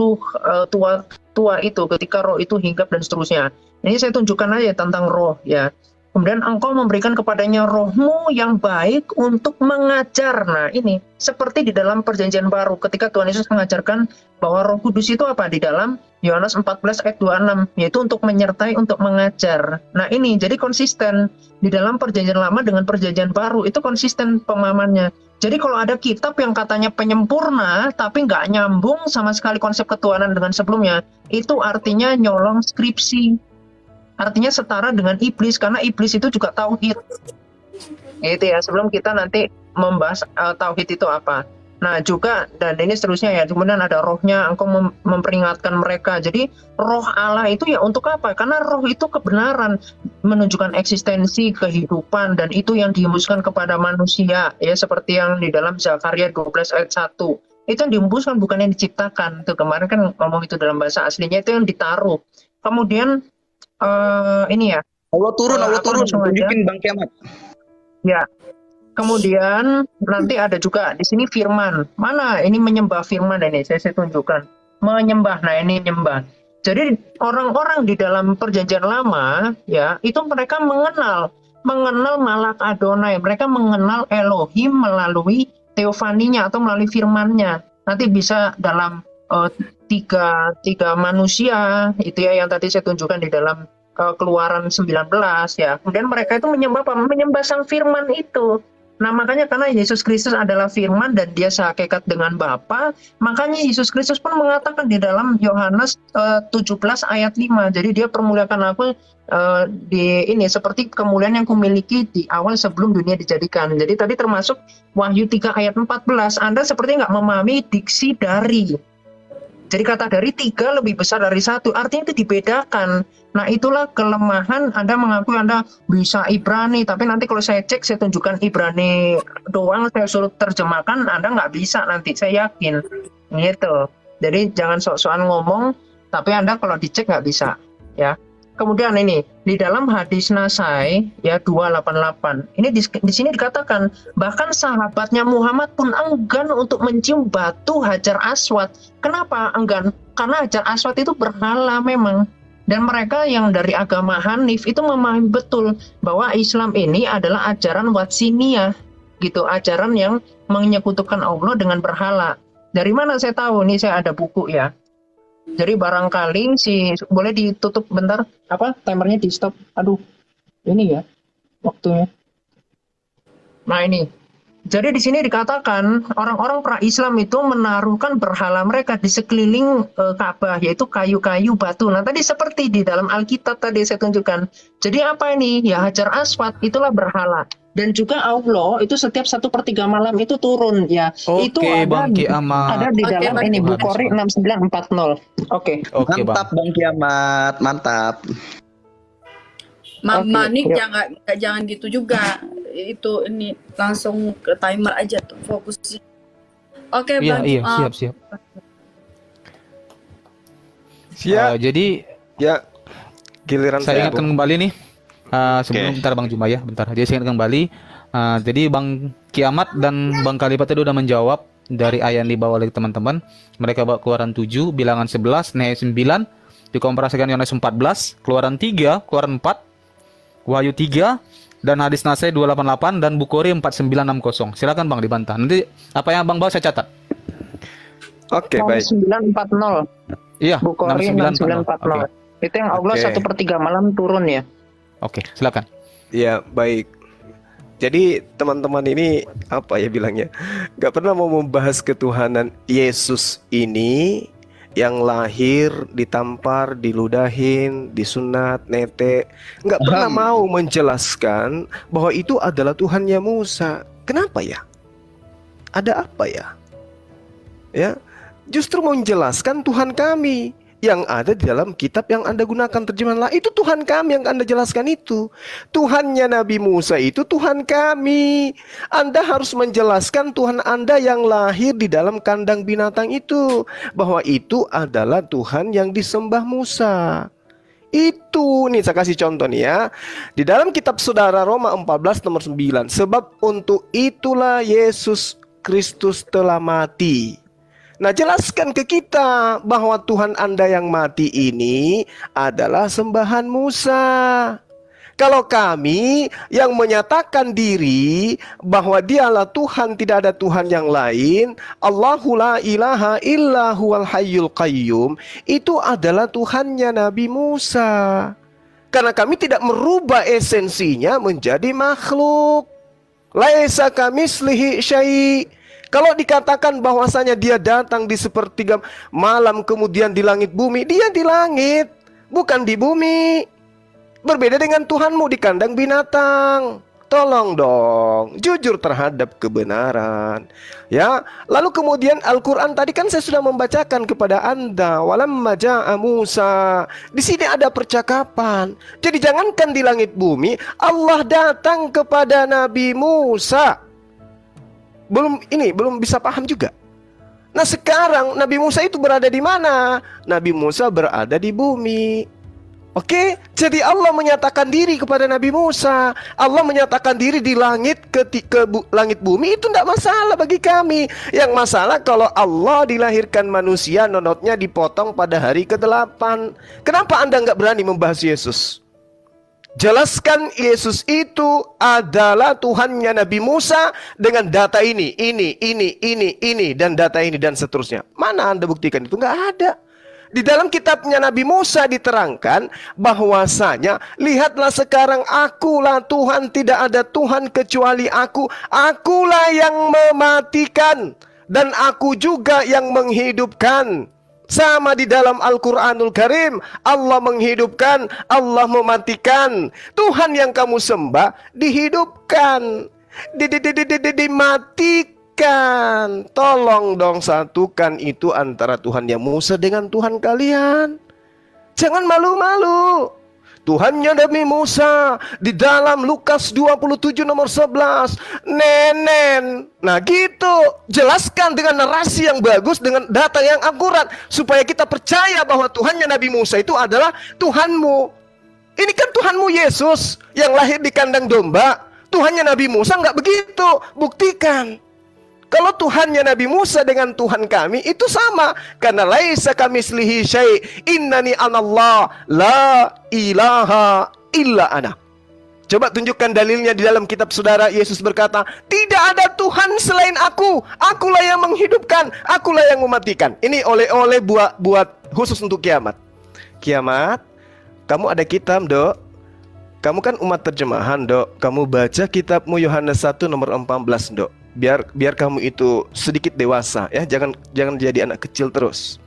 H: tua itu ketika roh itu hinggap dan seterusnya. Ini saya tunjukkan aja tentang roh ya. Kemudian engkau memberikan kepadanya rohmu yang baik untuk mengajar. Nah ini seperti di dalam perjanjian baru ketika Tuhan Yesus mengajarkan bahwa Roh Kudus itu apa di dalam Yohanes 14 ayat 26 yaitu untuk menyertai, untuk mengajar. Nah ini jadi konsisten di dalam perjanjian lama dengan perjanjian baru itu konsisten pemahamannya. Jadi kalau ada kitab yang katanya penyempurna tapi nggak nyambung sama sekali konsep ketuhanan dengan sebelumnya, itu artinya nyolong skripsi. Artinya setara dengan iblis karena iblis itu juga tauhid. Itu ya, sebelum kita nanti membahas tauhid itu apa. Nah juga, dan ini seterusnya ya, kemudian ada rohnya, engkau memperingatkan mereka. Jadi roh Allah itu ya untuk apa? Karena roh itu kebenaran, menunjukkan eksistensi, kehidupan, dan itu yang dihembuskan kepada manusia. Ya seperti yang di dalam Zakaria 12 ayat 1. Itu yang dihembuskan, bukan yang diciptakan. Tuh kemarin kan ngomong itu dalam bahasa aslinya, itu yang ditaruh. Kemudian ini ya.
F: Allah turun, tunjukin Bang Kiamat.
H: Ya. Kemudian nanti ada juga di sini firman. Mana ini menyembah firman ini saya tunjukkan. Menyembah. Nah, ini nyembah. Jadi orang-orang di dalam perjanjian lama ya, itu mereka mengenal Malak Adonai. Mereka mengenal Elohim melalui teofaninya atau melalui firman-Nya. Nanti bisa dalam tiga manusia itu ya yang tadi saya tunjukkan di dalam Keluaran 19 ya. Kemudian mereka itu menyembah apa? Menyembah sang firman itu. Nah makanya karena Yesus Kristus adalah firman dan dia sehakikat dengan Bapa, makanya Yesus Kristus pun mengatakan di dalam Yohanes 17 ayat 5. Jadi dia permuliakan aku di ini seperti kemuliaan yang kumiliki di awal sebelum dunia dijadikan. Jadi tadi termasuk Wahyu 3 ayat 14. Anda seperti nggak memahami diksi dari. Jadi kata dari 3 lebih besar dari 1, artinya itu dibedakan. Nah itulah kelemahan Anda mengakui Anda bisa Ibrani, tapi nanti kalau saya cek, saya tunjukkan Ibrani doang, saya suruh terjemahkan, Anda nggak bisa nanti, saya yakin. Gitu. Jadi jangan sok-sokan ngomong, tapi Anda kalau dicek nggak bisa. Ya. Kemudian ini, di dalam hadis Nasai, ya 288, ini di sini dikatakan, bahkan sahabatnya Muhammad pun enggan untuk mencium batu Hajar Aswad. Kenapa enggan? Karena Hajar Aswad itu berhala memang. Dan mereka yang dari agama Hanif itu memahami betul bahwa Islam ini adalah ajaran Watsiniyah, gitu, ajaran yang menyekutukan Allah dengan berhala. Dari mana saya tahu? Ini saya ada buku ya. Jadi barangkali boleh ditutup bentar, apa timernya di stop. Aduh, ini ya waktunya. Nah ini, jadi di sini dikatakan orang-orang pra-Islam itu menaruhkan berhala mereka di sekeliling Ka'bah, yaitu kayu-kayu batu. Nah tadi seperti di dalam Alkitab tadi saya tunjukkan. Jadi apa ini? Ya Hajar Aswad itulah berhala. Dan juga Allah itu setiap 1/3 malam itu turun ya. Itu
G: Bang Kiamat.
H: ada di dalam ini Bukhari 6940. Oke.
F: Mantap Bang Kiamat, mantap.
E: Manik jangan gitu juga. Itu ini langsung ke timer aja tuh fokusnya. Oke,
G: Iya,
E: Bang.
G: iya, siap.
B: Siap.
G: Jadi
B: Ya, giliran
G: saya
B: saya.
G: ingatkan
B: Bung.
G: kembali nih, sebelum bentar Bang Juma ya, bentar. Jadi saya ingatkan kembali. Jadi Bang Kiamat dan Bang Kalipat tadi udah menjawab dari ayat yang dibawa oleh teman-teman. Mereka bawa Keluaran 7, Bilangan 11, Nehemia 9, dikomparasikan Yohanes 14, Keluaran 3, Keluaran 4, Wahyu 3, dan hadis Nasai 288 dan Bukhari 4960. Silakan Bang dibantah. Nanti apa yang Bang bawa saya catat.
B: Oke, baik.
H: 940.
G: Iya,
H: Bukhari 6940. Itu yang Allah
B: Oke.
H: 1/3 malam turun ya.
G: Oke, silakan.
B: Ya, baik. Jadi teman-teman ini apa ya bilangnya? Gak pernah mau membahas ketuhanan Yesus ini yang lahir, ditampar, diludahin, disunat, netek. Gak pernah mau menjelaskan bahwa itu adalah Tuhannya Musa. Kenapa ya? Ada apa ya? Ya, justru menjelaskan Tuhan kami yang ada di dalam kitab yang Anda gunakan terjemahan lain. Itu Tuhan kami yang Anda jelaskan itu. Tuhannya Nabi Musa itu Tuhan kami. Anda harus menjelaskan Tuhan Anda yang lahir di dalam kandang binatang itu, bahwa itu adalah Tuhan yang disembah Musa. Itu nih saya kasih contoh nih ya. Di dalam kitab Saudara Roma 14 nomor 9, sebab untuk itulah Yesus Kristus telah mati. Nah, jelaskan ke kita bahwa Tuhan Anda yang mati ini adalah sembahan Musa. Kalau kami yang menyatakan diri bahwa dialah Tuhan, tidak ada Tuhan yang lain, Allahu la ilaha illa huwal hayyul qayyum, itu adalah Tuhannya Nabi Musa. Karena kami tidak merubah esensinya menjadi makhluk. Laisa kamislihi syai'. Kalau dikatakan bahwasanya dia datang di sepertiga malam kemudian di langit bumi, dia di langit, bukan di bumi. Berbeda dengan Tuhanmu di kandang binatang. Tolong dong, jujur terhadap kebenaran. Ya, lalu kemudian Al-Quran tadi kan saya sudah membacakan kepada Anda. Walamma ja'a Musa. Di sini ada percakapan. Jadi jangankan di langit bumi, Allah datang kepada Nabi Musa. Belum bisa paham juga. Nah, sekarang Nabi Musa itu berada di mana? Nabi Musa berada di bumi. Oke, jadi Allah menyatakan diri kepada Nabi Musa. Allah menyatakan diri di langit langit bumi, itu tidak masalah bagi kami. Yang masalah kalau Allah dilahirkan manusia, nonotnya dipotong pada hari ke-8. Kenapa Anda nggak berani membahas Yesus? Jelaskan Yesus itu adalah Tuhannya Nabi Musa dengan data ini, dan data ini dan seterusnya. Mana Anda buktikan itu? Nggak ada. Di dalam kitabnya Nabi Musa diterangkan bahwasanya, lihatlah sekarang akulah Tuhan, tidak ada Tuhan kecuali aku. Akulah yang mematikan dan aku juga yang menghidupkan. Sama di dalam Al-Quranul Karim, Allah menghidupkan, Allah mematikan. Tuhan yang kamu sembah dihidupkan, dimatikan. Tolong dong satukan itu antara Tuhannya Musa dengan Tuhan kalian. Jangan malu-malu. Tuhannya Nabi Musa di dalam Lukas 27 nomor 11, nenen. Nah gitu, jelaskan dengan narasi yang bagus, dengan data yang akurat, supaya kita percaya bahwa Tuhannya Nabi Musa itu adalah Tuhanmu. Ini kan Tuhanmu Yesus yang lahir di kandang domba. Tuhannya Nabi Musa nggak begitu, buktikan. Kalau Tuhannya Nabi Musa dengan Tuhan kami itu sama, karena laisa kamislihi syai', innani anallah la ilaha illa ana. Coba tunjukkan dalilnya di dalam kitab saudara. Yesus berkata, tidak ada Tuhan selain aku. Akulah yang menghidupkan, akulah yang mematikan. Ini oleh-oleh buat khusus untuk kiamat. Kiamat, kamu ada kitab, Dok. Kamu kan umat terjemahan, Dok. Kamu baca kitabmu Yohanes 1 nomor 14, Dok. Biar kamu itu sedikit dewasa ya, jangan jadi anak kecil terus.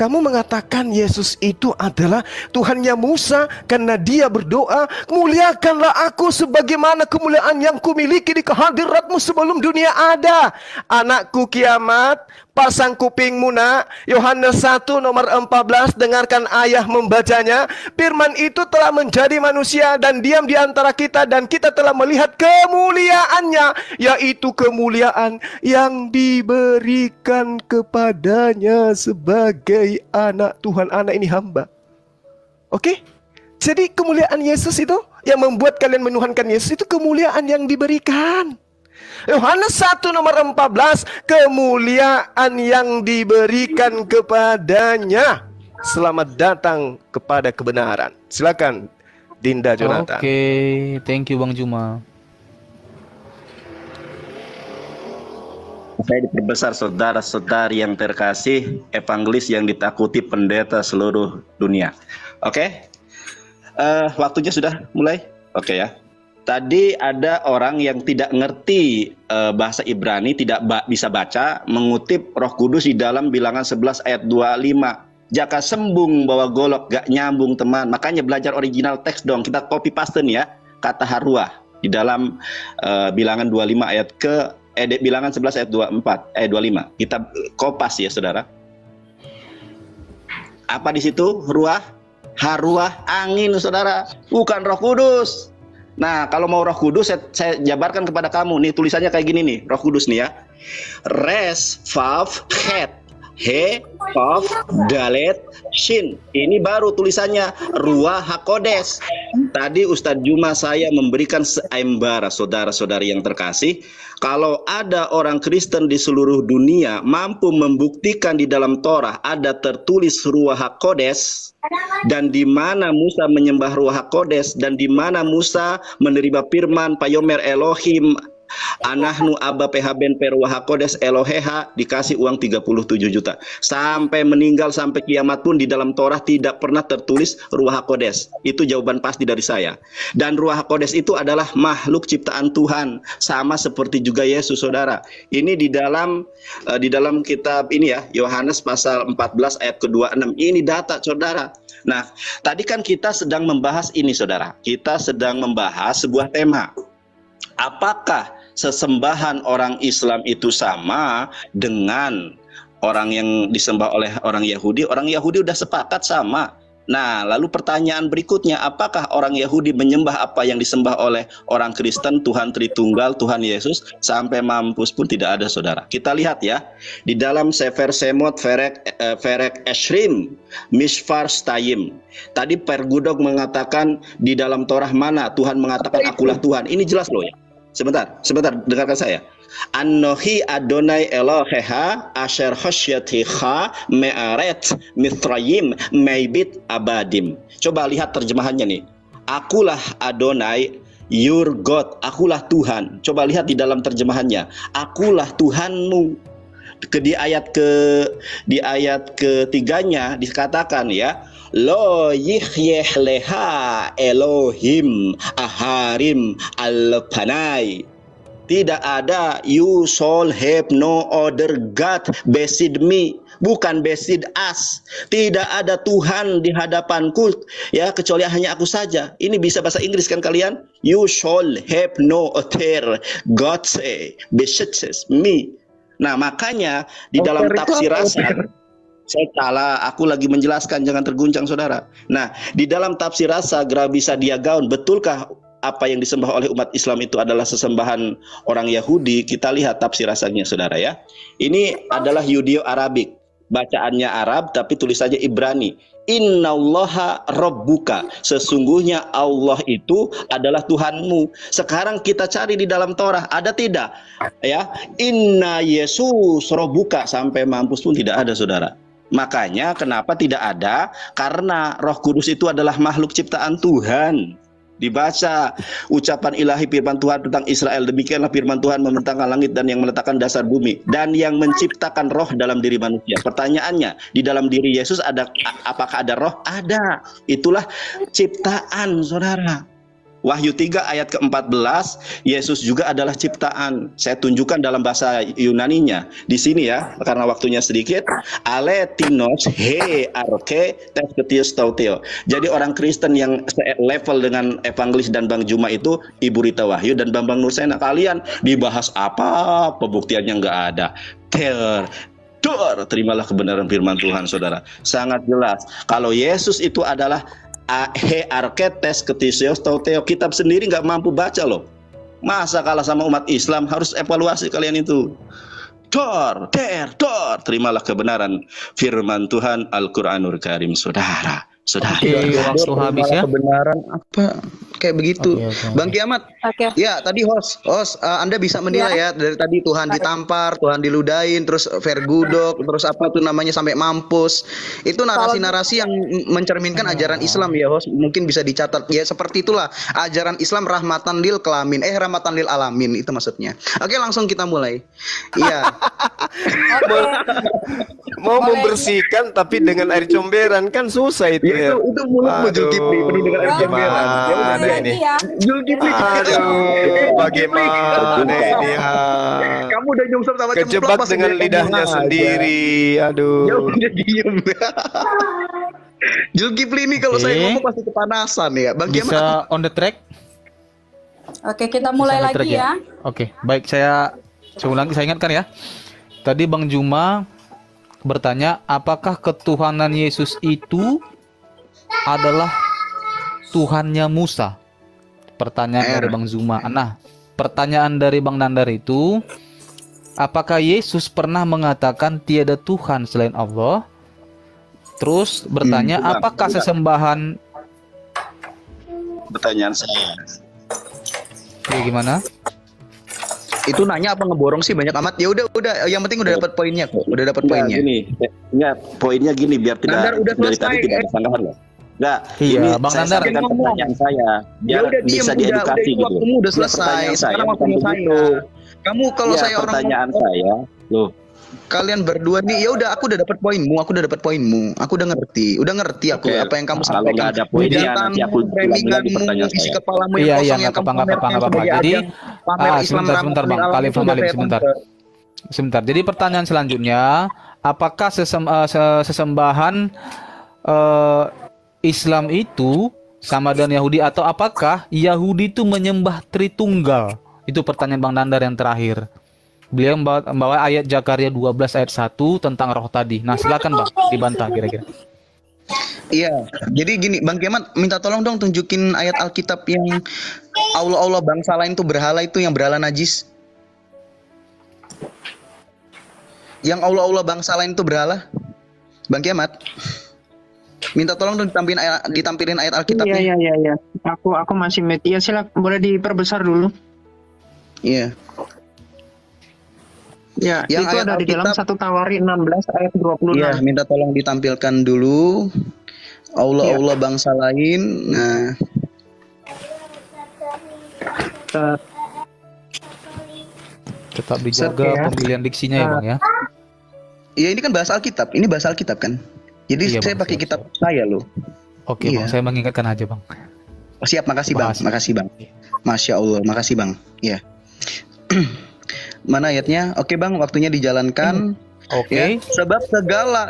B: kamu mengatakan Yesus itu adalah Tuhannya Musa karena dia berdoa, muliakanlah aku sebagaimana kemuliaan yang kumiliki di kehadiratmu sebelum dunia ada. Anakku kiamat, pasang kupingmu nak. Yohanes 1 nomor 14, dengarkan ayah membacanya. Firman itu telah menjadi manusia dan diam di antara kita, dan kita telah melihat kemuliaannya, yaitu kemuliaan yang diberikan kepadanya sebagai anak Tuhan. Anak ini hamba. Oke? Jadi kemuliaan Yesus itu yang membuat kalian menuhankan Yesus itu kemuliaan yang diberikan. Yohanes 1 nomor 14, kemuliaan yang diberikan kepadanya. Selamat datang kepada kebenaran. Silakan Dinda Jonathan.
G: Oke, thank you Bang Juma.
D: Saya diperbesar saudara-saudari yang terkasih, evangelis yang ditakuti pendeta seluruh dunia. Oke, waktunya sudah mulai. Oke ya. Tadi ada orang yang tidak ngerti bahasa Ibrani, tidak bisa baca, mengutip Roh Kudus di dalam Bilangan 11 ayat 25. Jaka sembung bawa golok, gak nyambung teman. Makanya belajar original teks dong. Kita copy paste nih ya, kata haruah di dalam Bilangan 25 ayat Bilangan 11 ayat 25. Kita kopas ya saudara. Apa di situ? Ruah, haruah, angin saudara, bukan Roh Kudus. Nah, kalau mau Roh Kudus, saya jabarkan kepada kamu. Nih tulisannya kayak gini nih, Roh Kudus nih ya. Res, Vav, Het. He, Vav, Dalet, Shin. Ini baru tulisannya Ruah HaKodes. Tadi Ustadz Juma saya memberikan seimbara saudara-saudari yang terkasih. Kalau ada orang Kristen di seluruh dunia mampu membuktikan di dalam Torah ada tertulis Ruah HaKodes, dan di mana Musa menyembah Ruah HaKodes, dan di mana Musa menerima firman Payomer Elohim Anahnu Abba PHBN Perwa HaKodes Eloheha, dikasih uang 37 juta. Sampai meninggal, sampai kiamat pun di dalam Torah tidak pernah tertulis Ruah HaKodes. Itu jawaban pasti dari saya. Dan Ruah HaKodes itu adalah makhluk ciptaan Tuhan, sama seperti juga Yesus saudara. Ini di dalam kitab ini ya, Yohanes pasal 14 ayat ke-26. Ini data saudara. Nah, tadi kan kita sedang membahas ini saudara. Kita sedang membahas sebuah tema. Apakah sesembahan orang Islam itu sama dengan orang yang disembah oleh orang Yahudi? Orang Yahudi udah sepakat sama. Nah, lalu pertanyaan berikutnya, apakah orang Yahudi menyembah apa yang disembah oleh orang Kristen, Tuhan Tritunggal, Tuhan Yesus? Sampai mampus pun tidak ada saudara. Kita lihat ya, di dalam Sefer Semot Ferek Eshrim Mishfar Stayim. Tadi Pergudok mengatakan di dalam Torah mana Tuhan mengatakan akulah Tuhan. Ini jelas loh ya. Sebentar, dengarkan saya. Anohi Adonai Eloheha Asher Hosyatiha Me'aret Mithrayim Meibit Abadim. Coba lihat terjemahannya nih. Akulah Adonai, your God. Akulah Tuhan. Coba lihat di dalam terjemahannya. Akulah Tuhanmu. Di ayat ketiganya dikatakan ya, Lo yihyeh leha Elohim aharim al-panai. Tidak ada you shall have no other God beside me. Bukan beside us. Tidak ada Tuhan di hadapanku ya, kecuali hanya aku saja. Ini bisa bahasa Inggris kan kalian? You shall have no other God beside me. Nah, makanya di dalam tafsir Rasan, saya salah, aku lagi menjelaskan, jangan terguncang saudara. Nah, di dalam tafsir Rasa Grabisa Diagaun, betulkah apa yang disembah oleh umat Islam itu adalah sesembahan orang Yahudi? Kita lihat tafsir Rasanya saudara ya. Ini adalah Yudeo-Arabik, bacaannya Arab tapi tulisannya Ibrani. Innallaha rabbuka, sesungguhnya Allah itu adalah Tuhanmu. Sekarang kita cari di dalam Torah, ada tidak? Ya, Inna Yesus rabbuka, sampai mampus pun tidak ada saudara. Makanya kenapa tidak ada? Karena Roh Kudus itu adalah makhluk ciptaan Tuhan. Dibaca ucapan ilahi firman Tuhan tentang Israel, demikianlah firman Tuhan membentangkan langit dan yang meletakkan dasar bumi dan yang menciptakan roh dalam diri manusia. Pertanyaannya, di dalam diri Yesus apakah ada roh? Ada. Itulah ciptaan saudara. Wahyu 3 ayat ke-14, Yesus juga adalah ciptaan. Saya tunjukkan dalam bahasa Yunaninya. Di sini ya, karena waktunya sedikit. Aletinos he arke tesketius tauteo. Jadi orang Kristen yang level dengan Evangelis dan Bang Juma itu Ibu Rita Wahyu dan Bambang Nursena. Kalian dibahas apa? Pembuktiannya nggak ada. Terimalah kebenaran firman Tuhan, saudara. Sangat jelas. Kalau Yesus itu adalah he arketes ketisios tauteo, kitab sendiri nggak mampu baca loh. Masa kalah sama umat Islam? Harus evaluasi kalian itu. Terimalah kebenaran firman Tuhan Al-Quranul Karim, saudara.
G: Oke, waktu habis ya.
F: Kebenaran apa kayak begitu.
G: Oke.
F: Bang Kiamat. Ya, tadi host, Anda bisa menilai ya dari tadi Tuhan ditampar, Tuhan diludahin, terus vergudok, terus apa tuh namanya sampai mampus. Itu narasi-narasi yang mencerminkan ajaran Islam ya, host. Mungkin bisa dicatat. Ya seperti itulah ajaran Islam rahmatan lil kelamin, rahmatan lil alamin itu maksudnya. Oke, langsung kita mulai. Iya.
B: Mau membersihkan tapi dengan air comberan kan susah itu ya.
F: Itu mulutmu Zulkifli penuh dengan air comberan.
B: Gimana ini?
F: Zulkifli,
B: bagaimana ini?
F: Kamu udah nyungsep sama
B: Kejebak dengan lidahnya sendiri. Aduh.
F: Ya udah diem. Zulkifli ini kalau saya ngomong pasti kepanasan ya. Bang Kiamat.
G: Bisa on the track?
E: Oke, kita mulai
G: Bisa on the track
E: lagi ya.
G: Oke, baik, saya ulangi, saya ingatkan ya. Tadi Bang Juma bertanya, apakah ketuhanan Yesus itu adalah Tuhannya Musa? Pertanyaan dari Bang Zuma. Nah, pertanyaan dari Bang Nandar itu, apakah Yesus pernah mengatakan tiada Tuhan selain Allah? Terus bertanya, apakah sesembahan?
D: Pertanyaan saya.
G: Oke, gimana?
F: Itu nanya apa ngeborong sih banyak amat. Ya udah, yang penting udah dapat poinnya kok. Udah dapat poinnya.
D: Poinnya gini biar tidak
F: Nandar, udah
D: dari
F: selesai,
D: tadi tidak ada sanggahan loh. Enggak,
G: Iya,
D: ini
G: Bang
D: saya
G: Nandar.
D: sampaikan pertanyaan saya biar
F: udah
D: bisa
F: diem,
D: diedukasi gitu.
F: Waktumu udah selesai.
D: Pertanyaan saya
F: Sekarang
D: bukan
F: waktunya
D: begitu.
F: saya. Kamu kalau
D: Ya,
F: saya orang
D: pertanyaan saya, loh,
F: kalian berdua nih, ya udah aku udah dapat poinmu, aku udah ngerti aku
D: Oke,
F: apa yang kamu
D: kalau
F: sampaikan.
D: nggak ada poinnya, nanti aku ulangi lagi pertanyaan
F: isi
D: saya.
F: kepalamu
G: Iya,
F: yang
G: iya,
F: kosong yang
G: nggak
F: kamu
G: apa-apa.
F: pamerkan sebagai
G: Jadi,
F: ajang pamer Islam
G: sebentar Bang,
F: rahmatan lil
G: Khalif
F: alamin,
G: Malik,
F: itu udah
G: sebentar.
F: saya
G: Sebentar. Jadi pertanyaan selanjutnya, apakah sesembahan Islam itu sama dengan Yahudi, atau apakah Yahudi itu menyembah Tritunggal? Itu pertanyaan Bang Nandar yang terakhir. Beliau membawa ayat Zakaria 12 ayat 1 tentang roh tadi. Nah, silakan Bang, dibantah kira-kira.
F: Iya, jadi gini, Bang Kiamat minta tolong dong tunjukin ayat Alkitab yang Allah bangsa lain tuh berhala, itu yang berhala najis. Yang Allah bangsa lain tuh berhala. Bang Kiamat, minta tolong dong ditampilin ayat Alkitabnya.
H: Iya. Aku masih mute. Ya silakan, boleh diperbesar dulu.
F: Iya.
H: Ya,
F: Yang
H: itu
F: ayat
H: ada di dalam
F: Alkitab.
H: 1 Tawari 16 ayat 26.
F: Iya, minta tolong ditampilkan dulu Allah bangsa lain. Nah,
G: Tetap dijaga
H: ya.
G: pemilihan diksinya ya Bang ya.
F: ya ini kan bahasa Alkitab. Ini bahasa Alkitab kan. Jadi
G: Iya,
F: saya
G: Bang,
F: pakai
G: siap,
F: kitab saya loh.
G: Oke
F: Iya.
G: Bang, saya mengingatkan aja Bang.
F: Oh, siap, makasih Bang.
G: Bahas.
F: Makasih Bang. Masya Allah, makasih Bang. Ya. Mana ayatnya? Oke Bang, waktunya dijalankan.
G: Oke.
F: Ya, sebab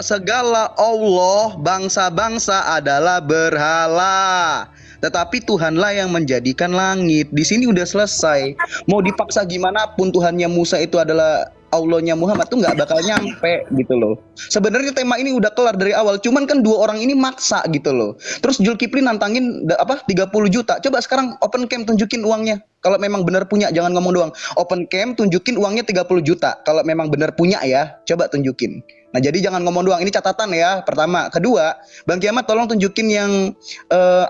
F: segala Allah bangsa-bangsa adalah berhala. Tetapi Tuhanlah yang menjadikan langit. Di sini udah selesai. Mau dipaksa gimana pun Tuhannya Musa itu adalah Allahnya Muhammad tuh nggak bakal nyampe gitu loh. Sebenarnya tema ini udah kelar dari awal. Cuman kan dua orang ini maksa gitu loh. Terus Zulkifli nantangin 30 juta. Coba sekarang open cam tunjukin uangnya. Kalau memang benar punya, jangan ngomong doang. Open cam tunjukin uangnya 30 juta. Kalau memang benar punya ya, coba tunjukin. Nah, jadi jangan ngomong doang. Ini catatan ya, pertama. Kedua, Bang Kiamat tolong tunjukin yang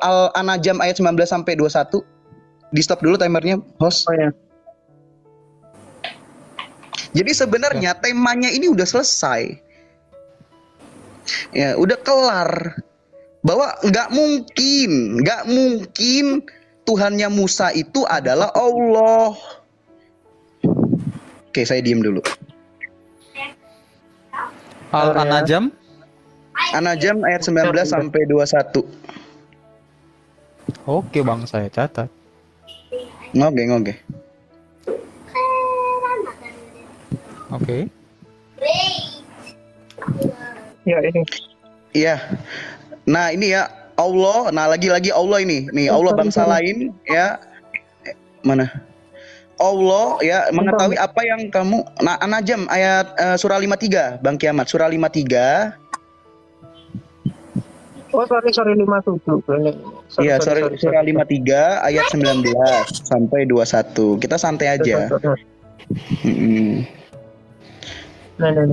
F: Al-An'am ayat 19 sampai 21. Di stop dulu timernya, host.
H: Oh ya.
F: Jadi sebenarnya temanya ini udah selesai. Ya, udah kelar. Bahwa nggak mungkin Tuhannya Musa itu adalah Allah. Oke, saya diem dulu.
G: Al-An'am.
F: An-Najm ayat 19 sampai 21.
G: Oke Bang, saya catat.
F: Ngoge, ngoge.
G: Oke.
H: Ya ini.
F: Iya. Nah, ini ya Allah. Nah, lagi-lagi Allah ini. Nih, Allah bangsa lain ya. Mana? Allah ya mengetahui apa yang kamu. Nah, An-Najm ayat surah 53, Bang Kiamat. Surah 53.
H: Oh, sorry 57.
F: Iya, surah 53 ayat 19 sampai 21. Kita santai aja.
H: Nah.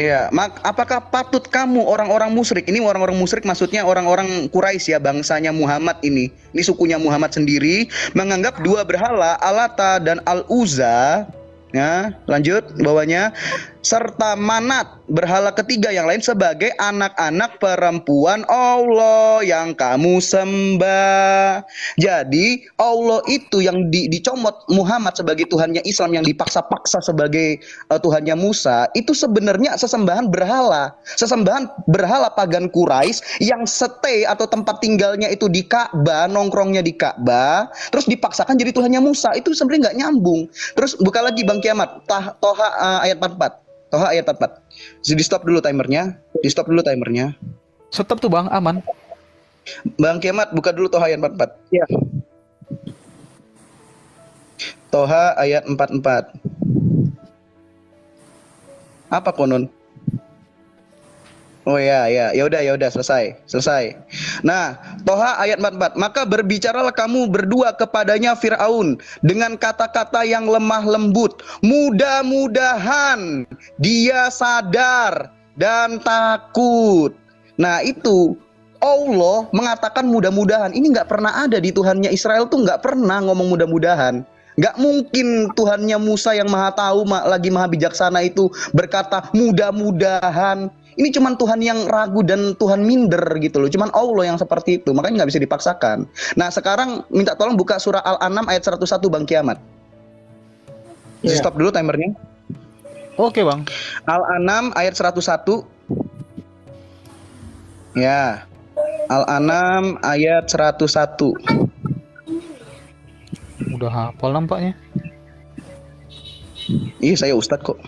F: Iya, apakah patut kamu orang-orang musyrik, ini orang-orang musyrik maksudnya orang-orang Quraisy ya, bangsanya Muhammad ini sukunya Muhammad sendiri, menganggap dua berhala, Alata dan Al-Uzza, ya, lanjut bawahnya, serta Manat, berhala ketiga yang lain sebagai anak-anak perempuan Allah yang kamu sembah. Jadi Allah itu yang dicomot Muhammad sebagai Tuhannya Islam, yang dipaksa-paksa sebagai Tuhannya Musa, itu sebenarnya sesembahan berhala pagan Quraisy yang stay atau tempat tinggalnya itu di Ka'bah, nongkrongnya di Ka'bah, terus dipaksakan jadi Tuhannya Musa. Itu sebenarnya nggak nyambung. Terus buka lagi Bang Kiamat, Toha ayat 44. Toha ayat 44. Di stop dulu timernya.
G: Stop tuh Bang, aman.
F: Bang Kiamat buka dulu Toha ayat 44.
H: Ya.
F: Toha ayat 44. Apa konon? Oh ya udah selesai. Nah, Toha ayat 44. Maka berbicaralah kamu berdua kepadanya Firaun dengan kata-kata yang lemah lembut. Mudah-mudahan dia sadar dan takut. Nah, itu Allah mengatakan mudah-mudahan. Ini nggak pernah ada di Tuhannya Israel tuh, nggak pernah ngomong mudah-mudahan. Nggak mungkin Tuhannya Musa yang maha tahu, lagi maha bijaksana itu berkata mudah-mudahan. Ini cuman Tuhan yang ragu dan Tuhan minder gitu loh. Cuman Allah yang seperti itu. Makanya nggak bisa dipaksakan. Nah, sekarang minta tolong buka surah Al-An'am ayat 101 Bang Kiamat. Stop dulu timernya.
G: Oke Bang.
F: Al-An'am ayat 101. Ya. Al-An'am ayat 101.
G: Udah hafal nampaknya.
F: Ih, saya ustadz kok.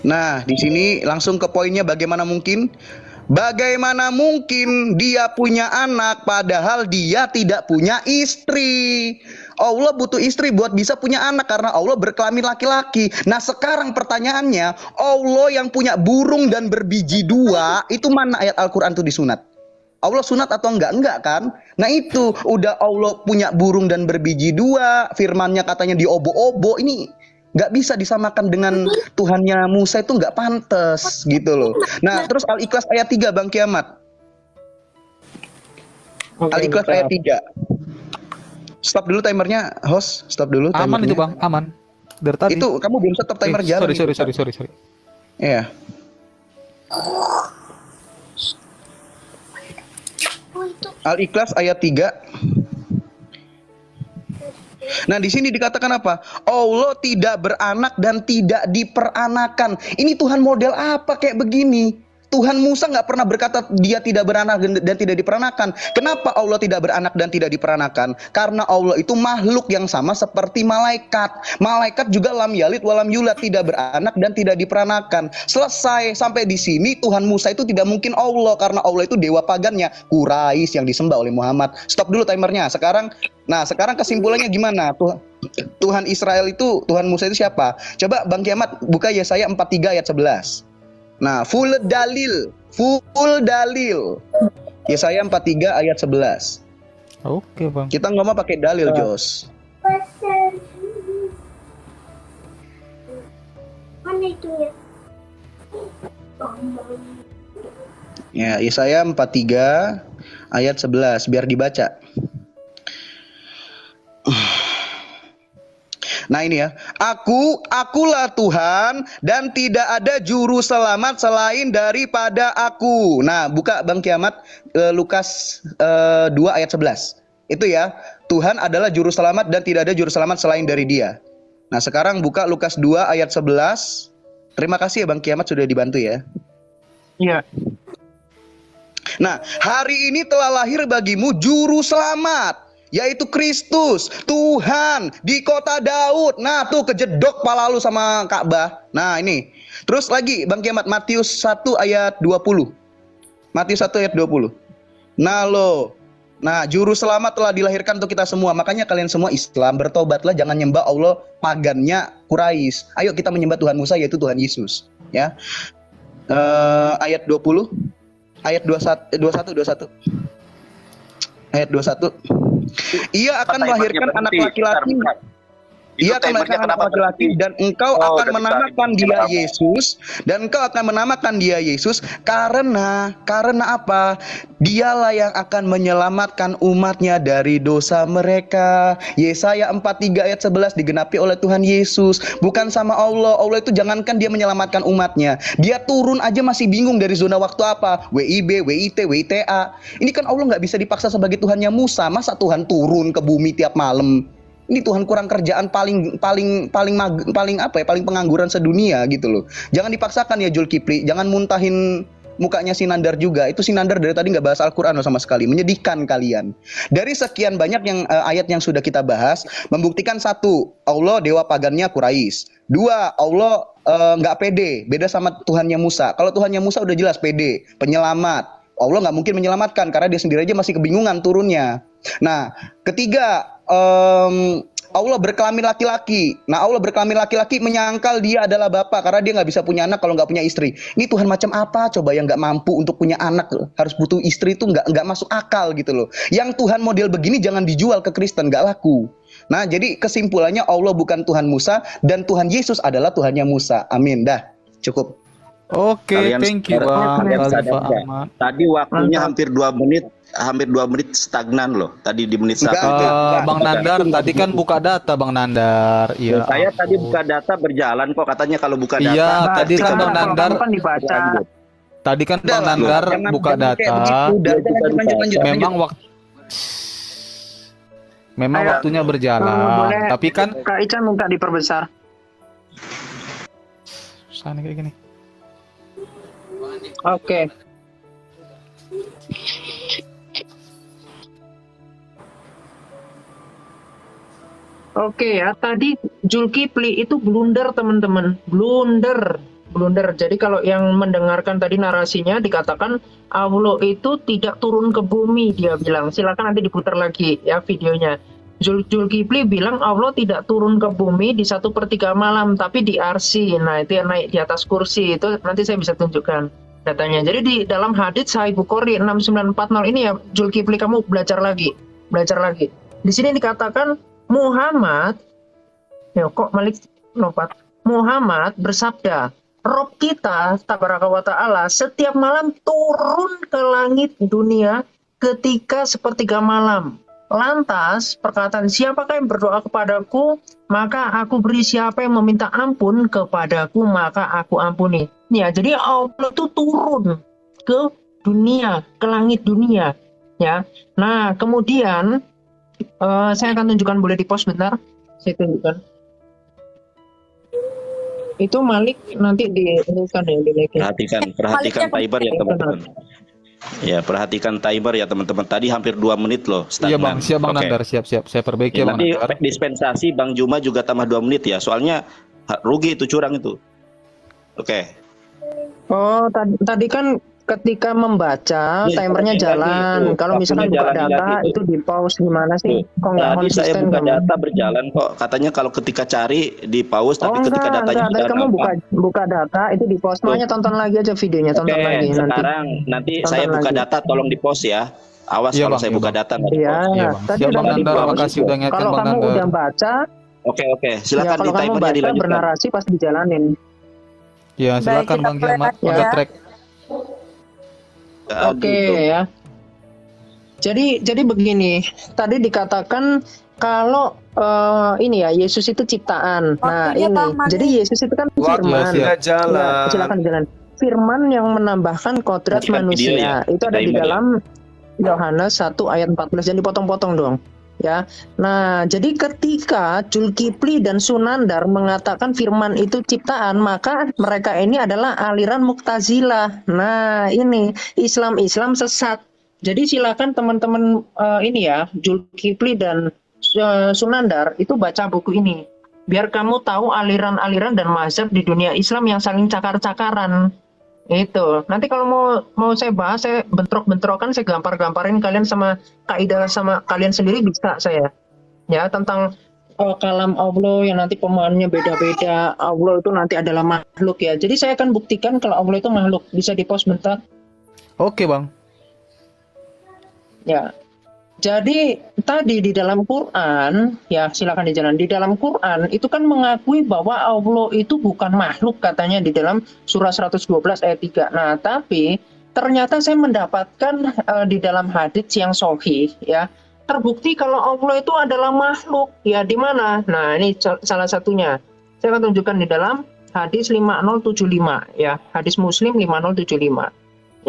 F: Nah, di sini langsung ke poinnya. Bagaimana mungkin dia punya anak padahal dia tidak punya istri? Allah butuh istri buat bisa punya anak karena Allah berkelamin laki-laki. Nah, sekarang pertanyaannya, Allah yang punya burung dan berbiji dua, itu mana ayat Al-Qur'an tuh disunat? Allah sunat atau enggak? Enggak kan? Nah, itu udah Allah punya burung dan berbiji dua, firmannya katanya diobo-obo, ini nggak bisa disamakan dengan Tuhannya Musa, itu nggak pantas gitu loh. Nah, terus Al-Ikhlas ayat 3 Bang Kiamat. Al-Ikhlas ayat 3. Stop dulu timernya, host. Stop dulu timernya.
G: Aman itu Bang, aman. Dari tadi.
F: Itu kamu belum stop timer jalan.
G: Sorry.
F: Iya. Al-Ikhlas ayat 3. Nah, di sini dikatakan apa? Allah tidak beranak dan tidak diperanakan. Ini Tuhan model apa kayak begini? Tuhan Musa nggak pernah berkata dia tidak beranak dan tidak diperanakan. Kenapa Allah tidak beranak dan tidak diperanakan? Karena Allah itu makhluk yang sama seperti malaikat. Malaikat juga lam yalid walam yulad, tidak beranak dan tidak diperanakan. Selesai. Sampai di sini Tuhan Musa itu tidak mungkin Allah, karena Allah itu dewa pagannya Quraisy yang disembah oleh Muhammad. Stop dulu timernya. Sekarang kesimpulannya gimana? Tuhan Israel itu, Tuhan Musa itu siapa? Coba Bang Kiamat buka Yesaya 43 ayat 11. Nah, full dalil. Yesaya 43 ayat 11.
G: Oke, Bang.
F: Kita ngomong pakai dalil, Jos.
I: Mana itu ya?
F: Ya, Yesaya 43 ayat 11 biar dibaca. Nah, ini ya. Akulah Tuhan dan tidak ada juru selamat selain daripada aku. Nah, buka Bang Kiamat Lukas 2 ayat 11. Itu ya. Tuhan adalah juru selamat dan tidak ada juru selamat selain dari Dia. Nah, sekarang buka Lukas 2 ayat 11. Terima kasih ya Bang Kiamat sudah dibantu ya.
H: Iya.
F: Nah, hari ini telah lahir bagimu juru selamat, yaitu Kristus, Tuhan di kota Daud. Nah, tuh kejedok pala lu sama Ka'bah. Nah, ini. Terus lagi Bang Kiamat, Matius 1 ayat 20. Matius 1 ayat 20. Nah, juru selamat telah dilahirkan untuk kita semua. Makanya kalian semua Islam, bertobatlah, jangan nyembah Allah pagannya Quraisy. Ayo kita menyembah Tuhan Musa, yaitu Tuhan Yesus. Ya. Ayat 20. Ayat 21. Ayat 21. Ia akan melahirkan anak laki-laki. Ia akan melahirkan anak laki-laki dan engkau akan menamakan dia Yesus, dan engkau akan menamakan dia Yesus karena apa? Dialah yang akan menyelamatkan umatnya dari dosa mereka. Yesaya 43 ayat 11 digenapi oleh Tuhan Yesus, bukan sama Allah. Allah itu jangankan dia menyelamatkan umatnya, dia turun aja masih bingung dari zona waktu apa? WIB, WIT, WITA. Ini kan Allah nggak bisa dipaksa sebagai Tuhannya Musa. Masa Tuhan turun ke bumi tiap malam? Ini Tuhan kurang kerjaan paling pengangguran sedunia gitu loh. Jangan dipaksakan ya Zulkifli, jangan muntahin mukanya Sinandar juga. Itu Sinandar dari tadi nggak bahas Al-Quran sama sekali, menyedihkan kalian. Dari sekian banyak ayat yang sudah kita bahas, membuktikan satu, Allah dewa pagannya Quraisy. Dua, Allah nggak pede, beda sama Tuhannya Musa. Kalau Tuhannya Musa udah jelas pede, penyelamat. Allah nggak mungkin menyelamatkan karena dia sendiri aja masih kebingungan turunnya. Nah, ketiga, Allah berkelamin laki-laki. Nah, Allah berkelamin laki-laki menyangkal dia adalah bapak karena dia nggak bisa punya anak kalau nggak punya istri. Ini Tuhan macam apa coba yang nggak mampu untuk punya anak harus butuh istri, itu nggak masuk akal gitu loh. Yang Tuhan model begini jangan dijual ke Kristen, nggak laku. Nah, jadi kesimpulannya Allah bukan Tuhan Musa dan Tuhan Yesus adalah Tuhannya Musa. Amin. Dah, cukup.
G: Oke, thank you Bang Khalifah Ahmad.
D: Tadi waktunya hampir 2 menit stagnan loh. Tadi di menit 1.
G: Bang Nandar tadi kan buka data Bang Nandar. Iya.
D: Saya tadi buka data berjalan kok, katanya kalau buka data.
G: Iya, tadi kan Bang Nandar
H: dibaca.
G: Tadi kan Bang Nandar buka data. Memang waktunya berjalan. Tapi kan
H: Kak Ica minta diperbesar.
G: Sana kayak gini.
H: Oke. Oke ya, tadi Zulkifli itu blunder teman-teman, blunder. Jadi kalau yang mendengarkan tadi narasinya dikatakan Allah itu tidak turun ke bumi, dia bilang. Silakan nanti diputar lagi ya videonya. Zulkifli bilang Allah tidak turun ke bumi di 1/3 malam, tapi di arsy. Nah, itu yang naik di atas kursi, itu nanti saya bisa tunjukkan datanya. Jadi di dalam hadits Sahih Bukhari 6940 ini ya Zulkifli, kamu belajar lagi. Di sini dikatakan Muhammad, ya kok Malik lompat. Muhammad bersabda, Rob kita tabaraka wa ta'ala setiap malam turun ke langit dunia ketika 1/3 malam. Lantas perkataan siapakah yang berdoa kepadaku, maka aku beri, siapa yang meminta ampun kepadaku, maka aku ampuni. Ya, jadi Allah itu turun ke dunia, ke langit dunia. Ya, nah kemudian saya akan tunjukkan, boleh di pause bentar, saya tunjukkan. Itu Malik nanti diinginkan ya,
D: perhatikan timer ya teman-teman. Ya, perhatikan timer ya teman-teman. Tadi hampir 2 menit loh.
G: Iya Bang, siap Bang Nandar, siap. Saya perbaiki ya, Bang
D: nanti
G: Nandar.
D: dispensasi Bang Juma juga tambah 2 menit ya. Soalnya rugi itu, curang itu. Oke.
H: Oh, tadi kan ketika membaca timernya jalan. Kalau misalkan buka data itu di pause gimana sih? Kok nggak
D: Tadi saya
H: konsisten
D: buka
H: kamu?
D: data berjalan kok. Katanya kalau ketika cari di pause, tapi ketika datanya
H: enggak. Kamu buka data itu di pause. Makanya tonton lagi aja videonya, tonton lagi nanti.
D: Sekarang nanti saya buka data, tolong di pause ya. Awas
G: Iya,
D: kalau
G: Bang,
D: saya
G: iya,
D: buka
G: Bang.
D: data nggak di
H: Iya,
D: pause.
G: Iya, Bang.
H: tadi
G: Siap
H: udah
G: Bang
H: di
G: Nandar,
H: pause.
G: makasih udah ingatkan
H: Kalau
G: Bang
H: kamu
G: Nandar.
H: udah baca,
D: Oke.
H: ya
D: Silakan di
H: kalau kamu
D: timernya
H: baca
D: dilanjutkan.
H: bernarasi pasti dijalanin.
G: Ya, silakan
E: kita
G: Bang Kiamat,
E: mulai
G: pada
E: ya.
G: track.
H: Oke ya. Jadi begini, tadi dikatakan kalau ini ya Yesus itu ciptaan. Nah
E: Waktunya,
H: ini,
E: Bang Mani.
H: jadi Yesus itu kan firman.
B: Waktunya jalan.
H: Ya, silakan jalan. Firman yang menambahkan kodrat
D: Bukan video
H: manusia.
D: ya,
H: Itu ada di
D: timer ya.
H: dalam Yohanes 1 ayat 14. Jangan dipotong-potong dong. Ya. Nah, jadi ketika Zulkifli dan Sunandar mengatakan firman itu ciptaan, maka mereka ini adalah aliran Mu'tazilah. Nah, ini Islam sesat. Jadi silakan teman-teman ini ya, Zulkifli dan Sunandar itu baca buku ini. Biar kamu tahu aliran-aliran dan mazhab di dunia Islam yang saling cakar-cakaran. Itu. Nanti kalau mau saya bahas, saya bentrok-bentrokan, saya gampar-gamparin kalian sama kaidah sama kalian sendiri bisa saya. Ya, tentang kalam Allah yang nanti pemahamannya beda-beda. Allah itu nanti adalah makhluk ya. Jadi saya akan buktikan kalau Allah itu makhluk. Bisa di-pause bentar.
G: Oke, Bang.
H: Ya. Jadi tadi di dalam Quran, ya silakan dijalan. Di dalam Quran itu kan mengakui bahwa Allah itu bukan makhluk katanya di dalam surah 112 ayat 3. Nah, tapi ternyata saya mendapatkan di dalam hadits yang sahih ya, terbukti kalau Allah itu adalah makhluk. Ya, di mana? Nah, ini salah satunya. Saya akan tunjukkan di dalam hadis 5075 ya, hadis Muslim 5075.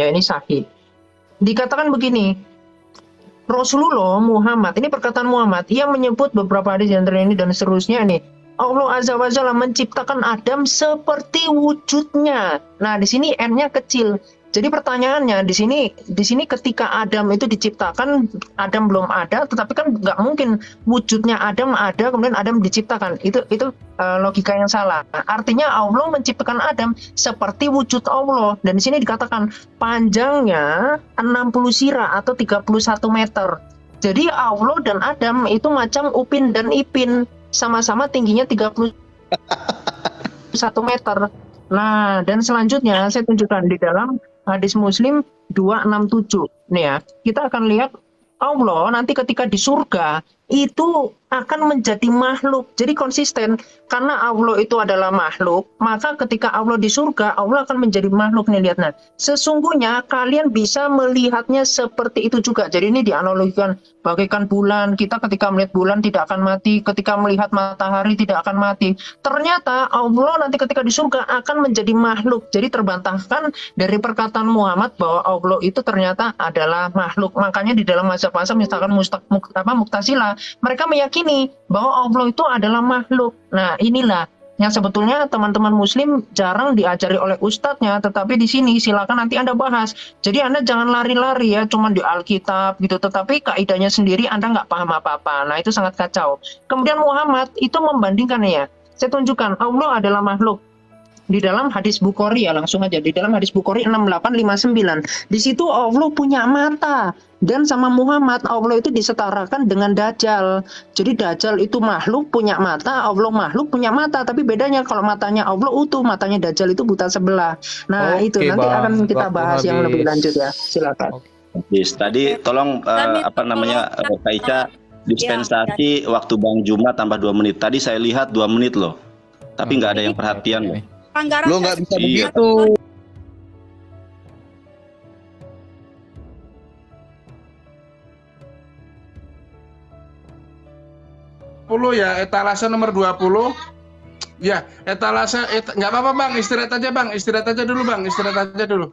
H: Ya, ini sahih. Dikatakan begini, Rasulullah Muhammad, ini perkataan Muhammad, ia menyebut beberapa hadis yang ini dan seterusnya nih. Allah Azza wa Jalla menciptakan Adam seperti wujudnya. Nah, di sini N-nya kecil. Jadi pertanyaannya di sini ketika Adam itu diciptakan, Adam belum ada, tetapi kan nggak mungkin wujudnya Adam ada kemudian Adam diciptakan. Itu logika yang salah. Artinya Allah menciptakan Adam seperti wujud Allah, dan di sini dikatakan panjangnya 60 sirah atau 31 meter. Jadi Allah dan Adam itu macam Upin dan Ipin, sama-sama tingginya 31 meter. Nah, dan selanjutnya saya tunjukkan di dalam hadis Muslim 267. Nih ya, kita akan lihat Allah nanti ketika di surga itu akan menjadi makhluk. Jadi konsisten, karena Allah itu adalah makhluk, maka ketika Allah di surga, Allah akan menjadi makhluk. Nih lihat, nah, sesungguhnya kalian bisa melihatnya seperti itu juga. Jadi ini dianalogikan bagaikan bulan. Kita ketika melihat bulan tidak akan mati, ketika melihat matahari tidak akan mati. Ternyata Allah nanti ketika di surga akan menjadi makhluk. Jadi terbantahkan dari perkataan Muhammad bahwa Allah itu ternyata adalah makhluk. Makanya di dalam mazhab-mazhab misalkan Mu'tazilah, mereka meyakini bahwa Allah itu adalah makhluk. Nah, inilah yang sebetulnya teman-teman muslim jarang diajari oleh ustadznya, tetapi di sini silakan nanti Anda bahas. Jadi Anda jangan lari-lari ya, cuma di Alkitab gitu, tetapi kaidahnya sendiri Anda nggak paham apa-apa. Nah, itu sangat kacau. Kemudian Muhammad itu membandingkan ya, saya tunjukkan Allah adalah makhluk. Di dalam hadis Bukhari ya, langsung aja di dalam hadis Bukhari 6859. Di situ Allah punya mata, dan sama Muhammad Allah itu disetarakan dengan Dajjal. Jadi Dajjal itu makhluk punya mata, Allah makhluk punya mata, tapi bedanya kalau matanya Allah utuh, matanya Dajjal itu buta sebelah. Nah,
G: Oke,
H: itu nanti
G: Bang.
H: akan kita
G: Waktu
H: bahas yang
G: habis.
H: lebih lanjut ya. Silakan.
D: Tadi tolong Kak Ica dispensasi waktu Bang Juma tambah 2 menit. Tadi saya lihat 2 menit loh. Tapi nggak ada yang perhatian loh.
E: Pelanggaran
B: Lo nggak bisa
D: Iya.
B: begitu.
I: Ya, etalase nomor 20. Ya, etalase nggak apa-apa Bang, istirahat aja Bang, istirahat aja dulu.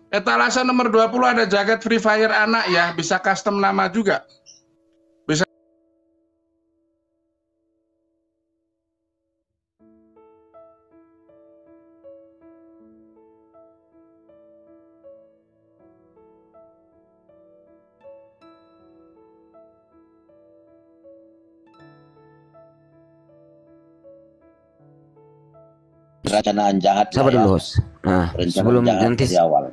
I: Etalase nomor 20 ada jaket Free Fire anak ya, bisa custom nama juga. Bisa.
J: Perencanaan jahat
K: Sabar
J: ya.
K: dulu, host. Nah,
J: Perencanaan
K: sebelum
J: jahat
K: nanti.
J: dari awal.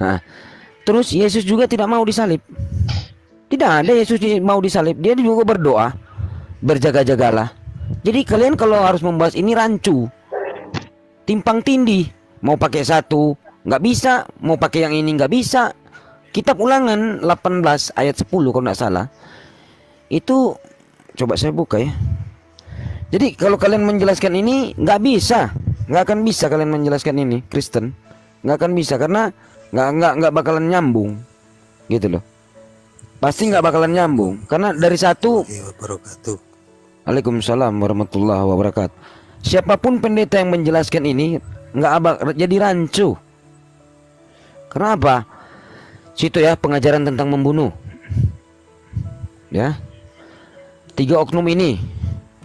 K: Nah, terus Yesus juga tidak mau disalib. Tidak ada Yesus mau disalib. Dia juga berdoa, berjaga-jagalah. Jadi kalian kalau harus membahas ini rancu, timpang tindih. Mau pakai satu nggak bisa, mau pakai yang ini nggak bisa. Kitab Ulangan 18 ayat 10 kalau nggak salah. Itu coba saya buka ya. Jadi kalau kalian menjelaskan ini nggak bisa, nggak akan bisa kalian menjelaskan ini Kristen, nggak akan bisa karena nggak bakalan nyambung, gitu loh. Pasti nggak bakalan nyambung karena dari satu. Waalaikumsalam warahmatullahi wabarakatuh. Siapapun pendeta yang menjelaskan ini nggak jadi rancu. Kenapa? Situ ya pengajaran tentang membunuh. Ya, 3 oknum ini.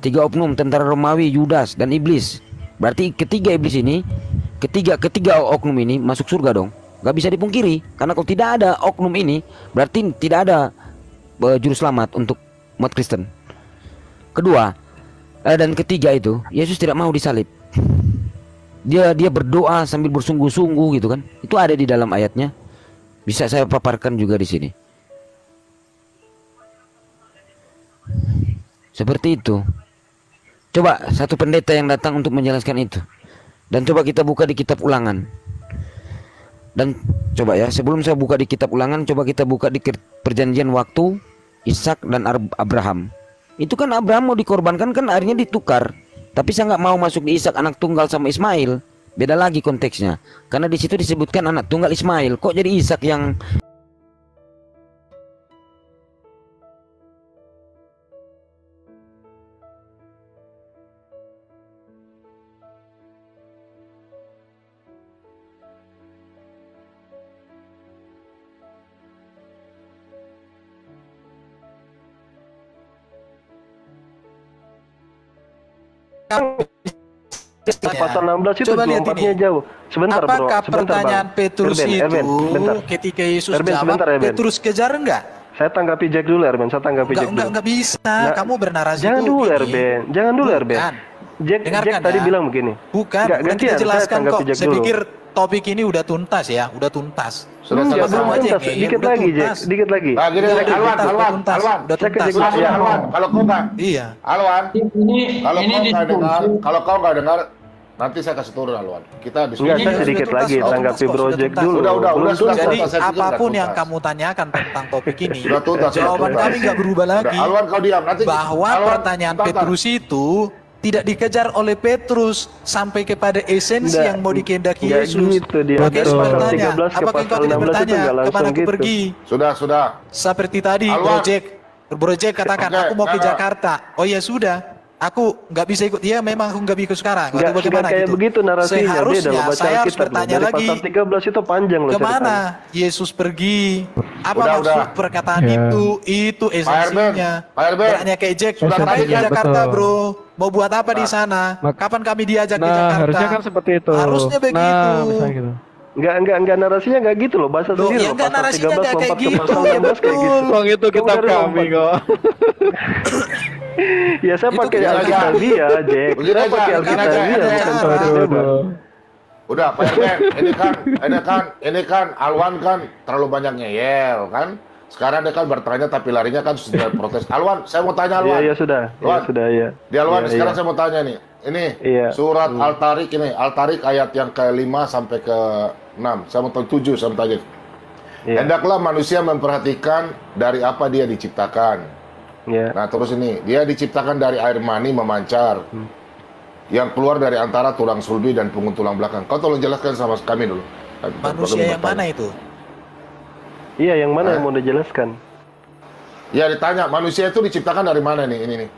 K: 3 oknum tentara Romawi, Yudas dan iblis. Berarti ketiga iblis ini, ketiga oknum ini masuk surga dong. Nggak bisa dipungkiri, karena kalau tidak ada oknum ini, berarti tidak ada juru selamat untuk umat Kristen. Kedua dan ketiga itu, Yesus tidak mau disalib. Dia berdoa sambil bersungguh-sungguh gitu kan. Itu ada di dalam ayatnya. Bisa saya paparkan juga di sini. Seperti itu. Coba satu pendeta yang datang untuk menjelaskan itu. Dan coba kita buka di kitab Ulangan. Dan coba ya, sebelum saya buka di kitab Ulangan, coba kita buka di perjanjian waktu Ishak dan Abraham. Itu kan Abraham mau dikorbankan, kan akhirnya ditukar. Tapi saya nggak mau masuk di Ishak anak tunggal sama Ismail. Beda lagi konteksnya. Karena di situ disebutkan anak tunggal Ismail. Kok jadi Ishak yang
B: pasal 16 itu
L: Coba lihat
B: 24-nya jauh. Sebentar, Bro.
L: Apakah
B: Sebentar,
L: pertanyaan
B: Bang.
L: Petrus
B: Erben, bentar.
L: ketika Yesus
B: Erben,
L: jawab,
B: sebentar, Erben.
L: Petrus kejar enggak?
B: Saya tanggapi Jack dulu, Erben. Saya tanggapi Jack dulu.
L: Enggak bisa.
B: Nggak,
L: Kamu bernarasi
B: jangan
L: itu
B: dulu,
L: begini.
B: Erben. Jangan dulu, Erben. Jack
L: Dengarkan
B: tadi
L: ya.
B: bilang begini.
L: Bukan,
B: Nggak,
L: udah kita
B: gantian, saya
L: jelaskan
B: tanggapi
L: kok.
B: Jack
L: Saya
B: dulu.
L: pikir topik ini udah tuntas ya, udah tuntas.
B: Sudah
L: Sama
B: belum
L: aja
B: tuntas.
L: ngeyel,
B: Dikit
L: udah
B: lagi, Jack.
L: tuntas.
B: Dikit lagi.
M: Nah, gini,
L: Udah
M: Alwan,
L: tuntas,
M: Alwan,
L: udah
M: Alwan.
L: udah
B: Saya
L: tuntas.
B: ketik- ya.
M: Alwan, kalau kau nggak,
L: Iya.
M: Alwan, kalau
N: ini
M: kau nggak dengar,
N: diskusi.
M: kalau kau nggak dengar, nanti saya kasih turun Alwan. Kita diskusi.
B: Enggak, saya
L: Sudah
B: sedikit
L: tuntas
B: lagi
L: kok,
B: tanggapi
L: tuntas kok,
B: Bro
L: sudah
B: Jack
L: tuntas.
B: dulu.
M: Udah,
B: Belum
M: sudah
B: tuntas.
L: Jadi
M: tuntas, saya pikir udah
L: apapun yang
M: tuntas.
L: kamu tanyakan tentang topik ini,
M: Sudah tuntas, sudah
L: jawaban
M: tuntas.
L: kami nggak berubah lagi.
M: Udah, Alwan kau diam. Nanti
L: Bahwa
M: Alwan,
L: pertanyaan
M: bentar.
L: Petrus itu tidak dikejar oleh Petrus sampai kepada esensi
B: Nggak,
L: yang mau dikehendaki
B: nggak
L: Yesus.
B: gitu dia.
L: Oke,
B: Dari
L: saya
B: pasal
L: bertanya,
B: 13 ke
L: apakah
B: pasal
L: engkau tidak
B: 16 itu
L: bertanya
B: nggak langsung
L: kemana aku
B: gitu.
L: pergi?
M: Sudah.
L: Seperti tadi,
M: Alwan.
L: Bro Jack katakan,
M: Oke,
L: aku mau ke
M: nggak.
L: Jakarta. Oh ya sudah, aku nggak bisa ikut. Ya memang aku nggak bisa ikut sekarang. Atau
B: Nggak
L: bagaimana
B: kayak
L: gitu?
B: begitu narasinya. Beda
L: Seharusnya
B: loh, baca
L: saya harus
B: Alkitab loh.
L: bertanya
B: Dari
L: lagi.
B: pasal 13 itu panjang loh ceritanya.
L: Kemana Yesus pergi? Apa
M: Udah,
L: maksud
M: udah.
L: perkataan
A: Ya.
L: itu esensinya.
M: Pak Erben.
L: Bertanya kayak Jack,
A: Sudah
L: ngapain
A: tadi,
L: ke
A: ya,
L: Jakarta
A: betul.
L: bro? Mau buat apa di
M: Nah.
L: sana?
A: Mak-
L: Kapan kami diajak ke
A: Nah,
L: Jakarta?
A: harusnya kan seperti itu.
L: Harusnya begitu.
A: Nah, misalnya gitu.
B: Enggak narasinya enggak gitu loh. Bahasa
L: Loh,
B: sendiri
L: ya
B: loh.
L: enggak,
B: Pasal
L: narasinya
B: 13
L: enggak kayak
B: lompat ke
L: gitu,
B: pasal
L: ya
B: 16 kayak gitu.
A: Bang, itu kitab
B: Kamu
A: kami
B: dari
A: kok.
B: Ya saya
L: Itu
B: pakai
L: kita
B: Alkitab dia, Jack.
M: Begini
B: Saya
M: aja,
B: pakai
M: begini
B: Alkitab
M: aja.
B: dia. bukan
L: Aduh,
B: Alkitab dia.
M: Udah, Pak Erben, ini kan Alwan kan terlalu banyak ngeyel kan. Sekarang dia kan bertanya tapi larinya kan sudah protes. Alwan, saya mau tanya Alwan.
B: Iya, sudah. Iya,
M: Alwan.
B: sudah, iya.
M: Di Alwan,
B: Iya,
M: sekarang
B: iya.
M: saya mau tanya nih. Ini
B: Iya.
M: surat Al-Tarik ini, Al-Tarik ayat yang ke-5 sampai ke-6. Saya mau tanya 7, saya mau tanya.
B: Iya.
M: Hendaklah manusia memperhatikan dari apa dia diciptakan.
B: Iya.
M: Nah, terus ini, dia diciptakan dari air mani memancar. Yang keluar dari antara tulang sulbi dan punggung tulang belakang. Kau tolong jelaskan sama kami dulu.
L: Manusia yang mana itu?
B: Iya, yang mana yang mau dijelaskan?
M: Ya ditanya, manusia itu diciptakan dari mana nih? Ini nih.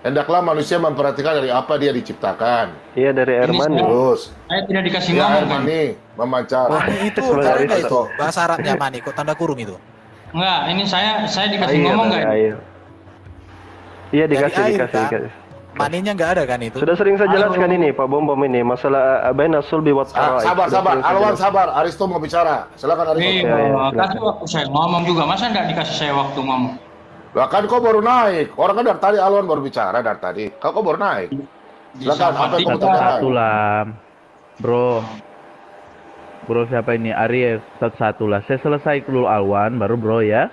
M: Hendaklah manusia memperhatikan dari apa dia diciptakan.
B: Iya, dari air
N: Ini
B: mani.
M: Terus,
N: Saya tidak dikasih
M: ya
N: ngomong
M: air
N: kan?
M: mani memancar.
L: Mani itu
B: Sebenarnya
L: ada nggak
B: itu.
L: itu? Bahasa Arabnya mani, kok tanda kurung itu?
N: Enggak, ini saya dikasih
B: Air,
N: ngomong
B: dari
N: nggak?
B: air. Iya, dikasih,
L: Dari air,
B: dikasih,
L: kan?
B: dikasih.
L: Maninya nggak ada kan itu?
B: Sudah sering saya jelaskan ini, Pak Bom ini, masalah baina sulbi wa taraib.
M: Sabar,
B: Sudah
M: sabar.
B: sering saya
M: Alwan
B: jelaskan.
M: sabar. Aristo mau bicara. Silakan Aristo.
N: Nih,
B: Ya, ya,
N: kasih waktu saya ngomong juga. Masa nggak dikasih saya waktu ngomong?
M: Lah kan kau baru naik. Orang kan dari tadi Alwan baru bicara dari tadi. Kau baru naik. Silakan, apa yang kamu tanyakan?
O: Satu lah, bro siapa ini Arif satu lah. Saya selesai dulu Alwan, baru bro ya.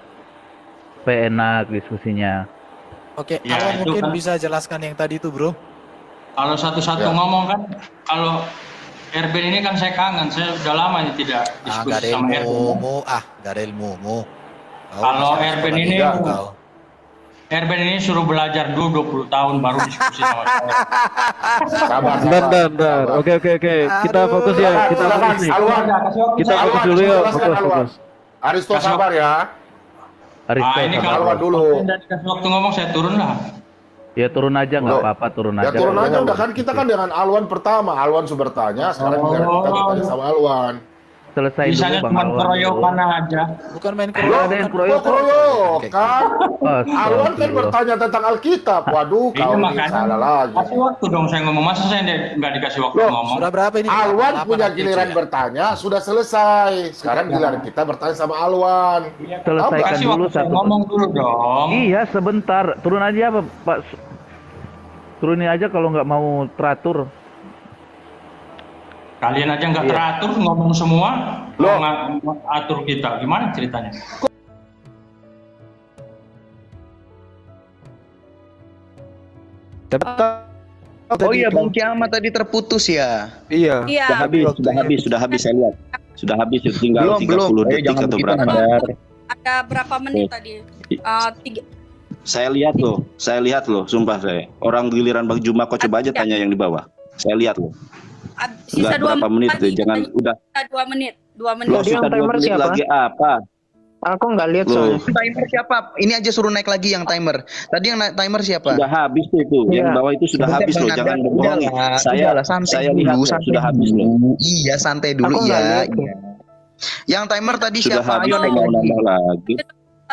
O: Supaya enak diskusinya.
L: Oke,
N: Ya,
L: Alwan
N: itu
L: mungkin
N: kan.
L: bisa jelaskan yang tadi itu bro.
N: Kalau satu-satu
M: Ya.
N: ngomong kan, kalau Erben ini kan saya kangen. Saya udah lama nih tidak
L: Ah,
N: diskusi
L: nggak ada
N: sama Erben.
L: ilmumu, nggak ada ilmumu. Kau
N: Kalau
L: masih
N: Erben
L: sekolah
N: ini-
L: juga, kau.
N: Erben ini suruh belajar dulu 20 tahun baru diskusi sama saya.
M: Sabar,
O: Bentar. Oke. Kita fokus ya. Kita
M: Silakan,
O: fokus nih.
M: Alwan.
O: Kita
M: Alwan,
O: fokus dulu ya.
M: jelaskan, Alwan.
O: Fokus.
M: Aristo
N: Kasih
M: sabar ya.
O: Aristo.
N: Ah, ini
O: sabar.
N: kalau
M: Alwan dulu.
N: tidak dikasih waktu ngomong saya turun lah.
O: Ya turun aja nggak
M: Loh.
O: apa-apa, turun
M: Ya
O: aja.
M: turun aja udah kan kita kan dengan Alwan pertama. Alwan sudah bertanya, sekarang kita tanya sama Alwan.
O: Selesai
N: Bisanya
O: dulu Bang
N: cuma
O: Alwan.
N: keroyokan aja.
L: Bukan main
O: Nggak ada yang keroyokan.
M: Kan? Alwan kan bertanya tentang Alkitab. Waduh,
N: Iya
M: kau ini
N: makanya.
M: salah lagi.
N: Kasih waktu dong saya ngomong. Masa saya nggak dikasih waktu
M: Loh,
N: ngomong?
L: Sudah berapa ini?
M: Alwan
L: Delapan
M: punya
L: nanti,
M: giliran
L: ya.
M: bertanya, sudah selesai. Sekarang giliran kita bertanya sama Alwan.
O: Selesaikan
N: Kasih
O: dulu
N: waktu saya
O: satu.
N: ngomong dulu dong.
O: Iya, sebentar. Turun aja Pak. Turunin aja kalau nggak mau teratur.
N: Kalian aja nggak
O: Iya.
N: teratur ngomong semua, mau atur kita. Gimana ceritanya?
F: Oh iya, Bang Kiamat tadi terputus ya.
B: Iya.
E: Iya.
D: Sudah habis saya lihat. Sudah habis, tinggal
F: Belum.
D: 30
F: Ayo
D: detik
F: jangan
D: atau
F: begitu,
D: berapa.
F: Nandar.
E: Ada berapa menit tadi?
D: Saya lihat loh, sumpah saya. Orang giliran Bang Juma kok coba aja tanya yang di bawah. Saya lihat loh.
E: Sisa
D: Nggak berapa menit
E: lagi,
D: jangan udah.
E: Sisa 2 menit. 2 menit.
D: Loh, sisa 2 menit lagi apa?
H: Aku nggak lihat
D: Loh.
H: soalnya.
F: Timer siapa? Ini aja suruh naik lagi yang timer. Tadi yang timer siapa?
D: Sudah habis tuh itu. Yang
H: Iya.
D: bawah itu sudah
F: Sebentar,
D: habis
F: Bang
D: loh,
F: Nandar.
D: jangan berbohong.
F: Udahlah, santai
D: Saya
F: dulu,
D: lihat loh,
F: santai
D: sudah habis loh.
F: dulu. Iya, santai dulu
H: Aku nggak
F: ya.
H: lihat tuh.
F: Iya. Yang timer tadi
D: Sudah
F: siapa?
D: habis
F: Ayo naik
D: mau
F: lagi.
D: nambah lagi.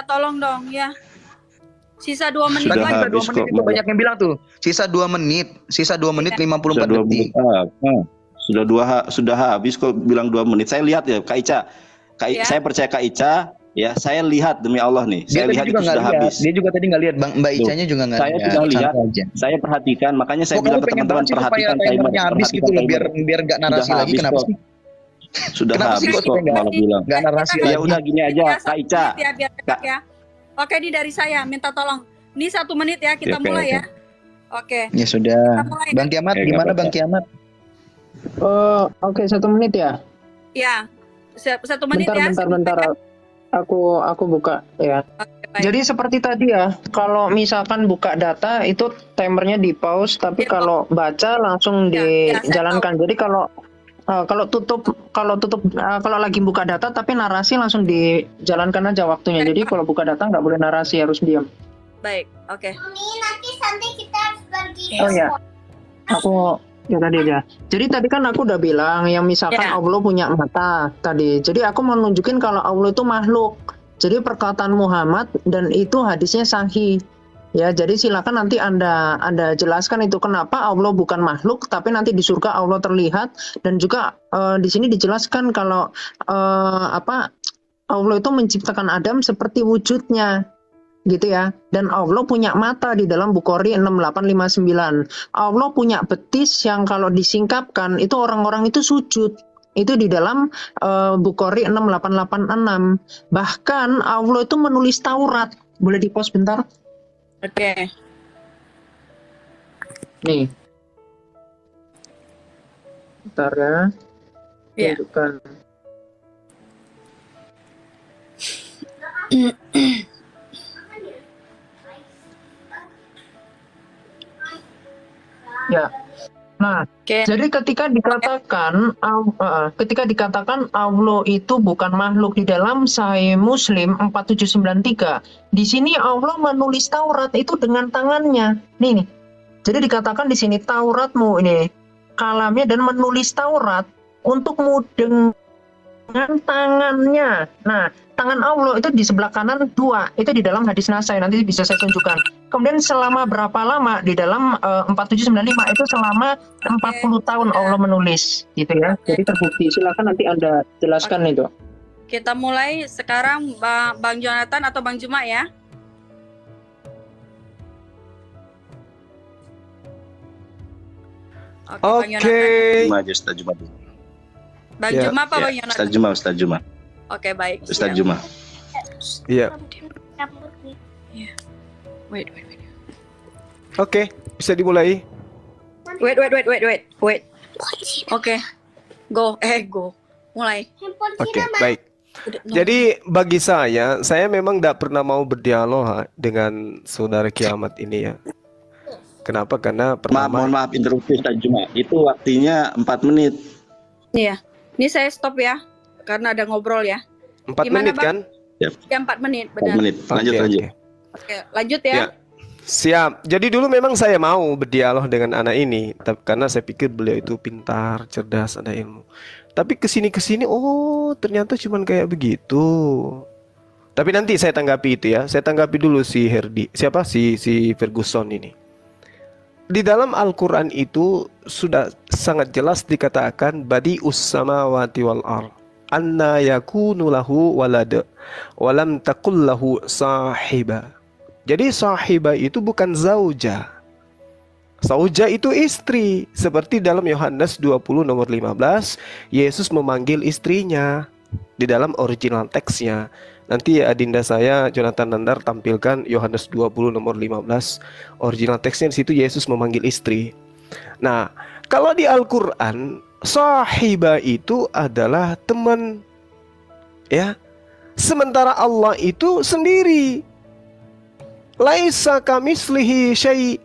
E: Tolong dong ya. Sisa 2 menit
F: Tadi
D: Sudah
F: sisa 2
D: habis
F: menit
D: kok,
F: itu
D: malah.
F: banyak yang bilang tuh. Sisa 2 menit. Sisa 2 menit 54
D: Sudah 2
F: detik.
D: menit apa? Sudah habis kok bilang 2 menit. Saya lihat ya Kak Ica.
E: Ya.
D: Saya percaya Kak Ica. Ya, saya lihat demi Allah nih.
F: Dia
D: Saya
F: tadi
D: lihat
F: juga
D: itu
F: nggak
D: sudah
F: lihat.
D: habis.
F: Dia juga tadi nggak lihat, Bang. Mbak Icanya juga nggak
D: Saya
F: lihat.
D: sudah lihat.
F: Santai aja.
D: Saya perhatikan, makanya saya
F: Kok
D: bilang
F: kamu
D: ke
F: pengen
D: teman-teman
F: banget sih supaya
D: perhatikan timer.
F: timernya habis gitu
D: Perhatikan
F: loh,
D: timer.
F: biar nggak narasi
D: Sudah
F: lagi.
D: habis
F: Kenapa
D: kok.
F: sih?
D: Sudah
F: Kenapa sih
D: habis
F: kok
D: kok
F: kita
D: malah bilang.
F: nggak narasi
D: Ya
F: lagi?
D: udah gini aja, Kak Ica.
E: Ya, biar dekat ya. Oke, ini dari saya minta tolong. Ini 1 menit ya, kita
D: Oke,
E: mulai
D: oke.
E: ya. Oke.
F: Ya sudah.
E: Kita mulai.
F: Bang Kiamat,
D: Oke,
F: gimana
D: nggak
F: Bang Kiamat?
H: Oke, 1 menit ya.
E: Ya. 1 menit ya.
H: Bentar. Aku buka ya.
E: Baik.
H: Jadi seperti tadi ya, kalau misalkan buka data itu timernya di pause, tapi
E: Di
H: kalau baca langsung
E: Ya, saya
H: dijalankan. Jadi kalau kalau lagi buka data tapi narasi langsung dijalankan aja waktunya. Jadi kalau buka data nggak boleh narasi, harus diam.
E: Baik, oke.
P: Nanti Santi kita harus pergi.
H: Oh ya, aku ya tadi aja. Jadi tadi kan aku udah bilang yang misalkan
E: Ya.
H: Allah punya mata tadi. Jadi aku mau nunjukin kalau Allah itu makhluk. Jadi perkataan Muhammad dan itu hadisnya sahih. Ya, jadi silakan nanti Anda jelaskan itu kenapa Allah bukan makhluk, tapi nanti di surga Allah terlihat, dan juga di sini dijelaskan kalau Allah itu menciptakan Adam seperti wujudnya, gitu ya. Dan Allah punya mata di dalam Bukhari 6859. Allah punya betis yang kalau disingkapkan itu orang-orang itu sujud. Itu di dalam Bukhari 6886. Bahkan Allah itu menulis Taurat. Boleh di-pause bentar?
E: Oke.
H: Nih. Bentar ya.
E: Iya.
H: Tunjukkan. Ya. Nah, jadi ketika dikatakan Allah itu bukan makhluk di dalam Sahih Muslim 4793, di sini Allah menulis Taurat itu dengan tangannya. Nih. Jadi dikatakan di sini Tauratmu ini kalamnya dan menulis Taurat untukmu dengan tangannya. Nah, tangan Allah itu di sebelah kanan 2. Itu di dalam hadis Nasai, nanti bisa saya tunjukkan. Kemudian selama berapa lama di dalam 4795 itu selama 40 tahun Allah menulis, gitu ya. Jadi terbukti. Silakan nanti Anda jelaskan itu.
E: Kita mulai sekarang Bang Jonathan atau Bang Juma ya.
B: Oke.
D: Juma aja, Ustaz Juma.
E: Bang
B: Ya.
E: Juma apa Bang
D: Ya,
E: Jonathan?
D: Ustaz Juma.
E: Oke, baik.
D: Ustaz
E: Siap.
D: Juma.
B: Iya.
E: Wait.
B: Oke, bisa dimulai.
E: Wait. Oke. Go. Mulai.
B: Oke, baik. Jadi bagi saya memang tidak pernah mau berdialog dengan saudara Kiamat ini ya. Kenapa? Karena pertama,
D: Mohon maaf interupsi Ustaz Juma. Itu waktunya 4 menit.
E: Iya. Ini saya stop ya. Karena ada ngobrol ya.
B: 4
E: Gimana,
B: menit
E: Bang?
B: kan?
E: Ya 4 menit,
D: 4
E: benar.
D: menit. Lanjut.
B: Oke.
E: Oke, lanjut ya.
B: Ya. Siap. Jadi dulu memang saya mau berdialog dengan anak ini, karena saya pikir beliau itu pintar, cerdas, ada ilmu. Tapi kesini, oh ternyata cuman kayak begitu. Tapi nanti saya tanggapi itu ya. Saya tanggapi dulu si Herdi. Siapa? Si Ferguson ini. Di dalam Al-Quran itu sudah sangat jelas dikatakan badi'us samawati wal ardh. Anna yakunu lahu walad walam takul lahu sahiba. Jadi sahiba itu bukan zauja. Zauja itu istri. Seperti dalam Yohanes 20 nomor 15, Yesus memanggil istrinya di dalam original teksnya. Nanti adinda saya Jonathan Nandar tampilkan Yohanes 20 nomor 15. Original teksnya di situ Yesus memanggil istri. Nah, kalau di Al-Qur'an sahiba itu adalah teman. Ya. Sementara Allah itu sendiri. Laisa kamislihi syai'.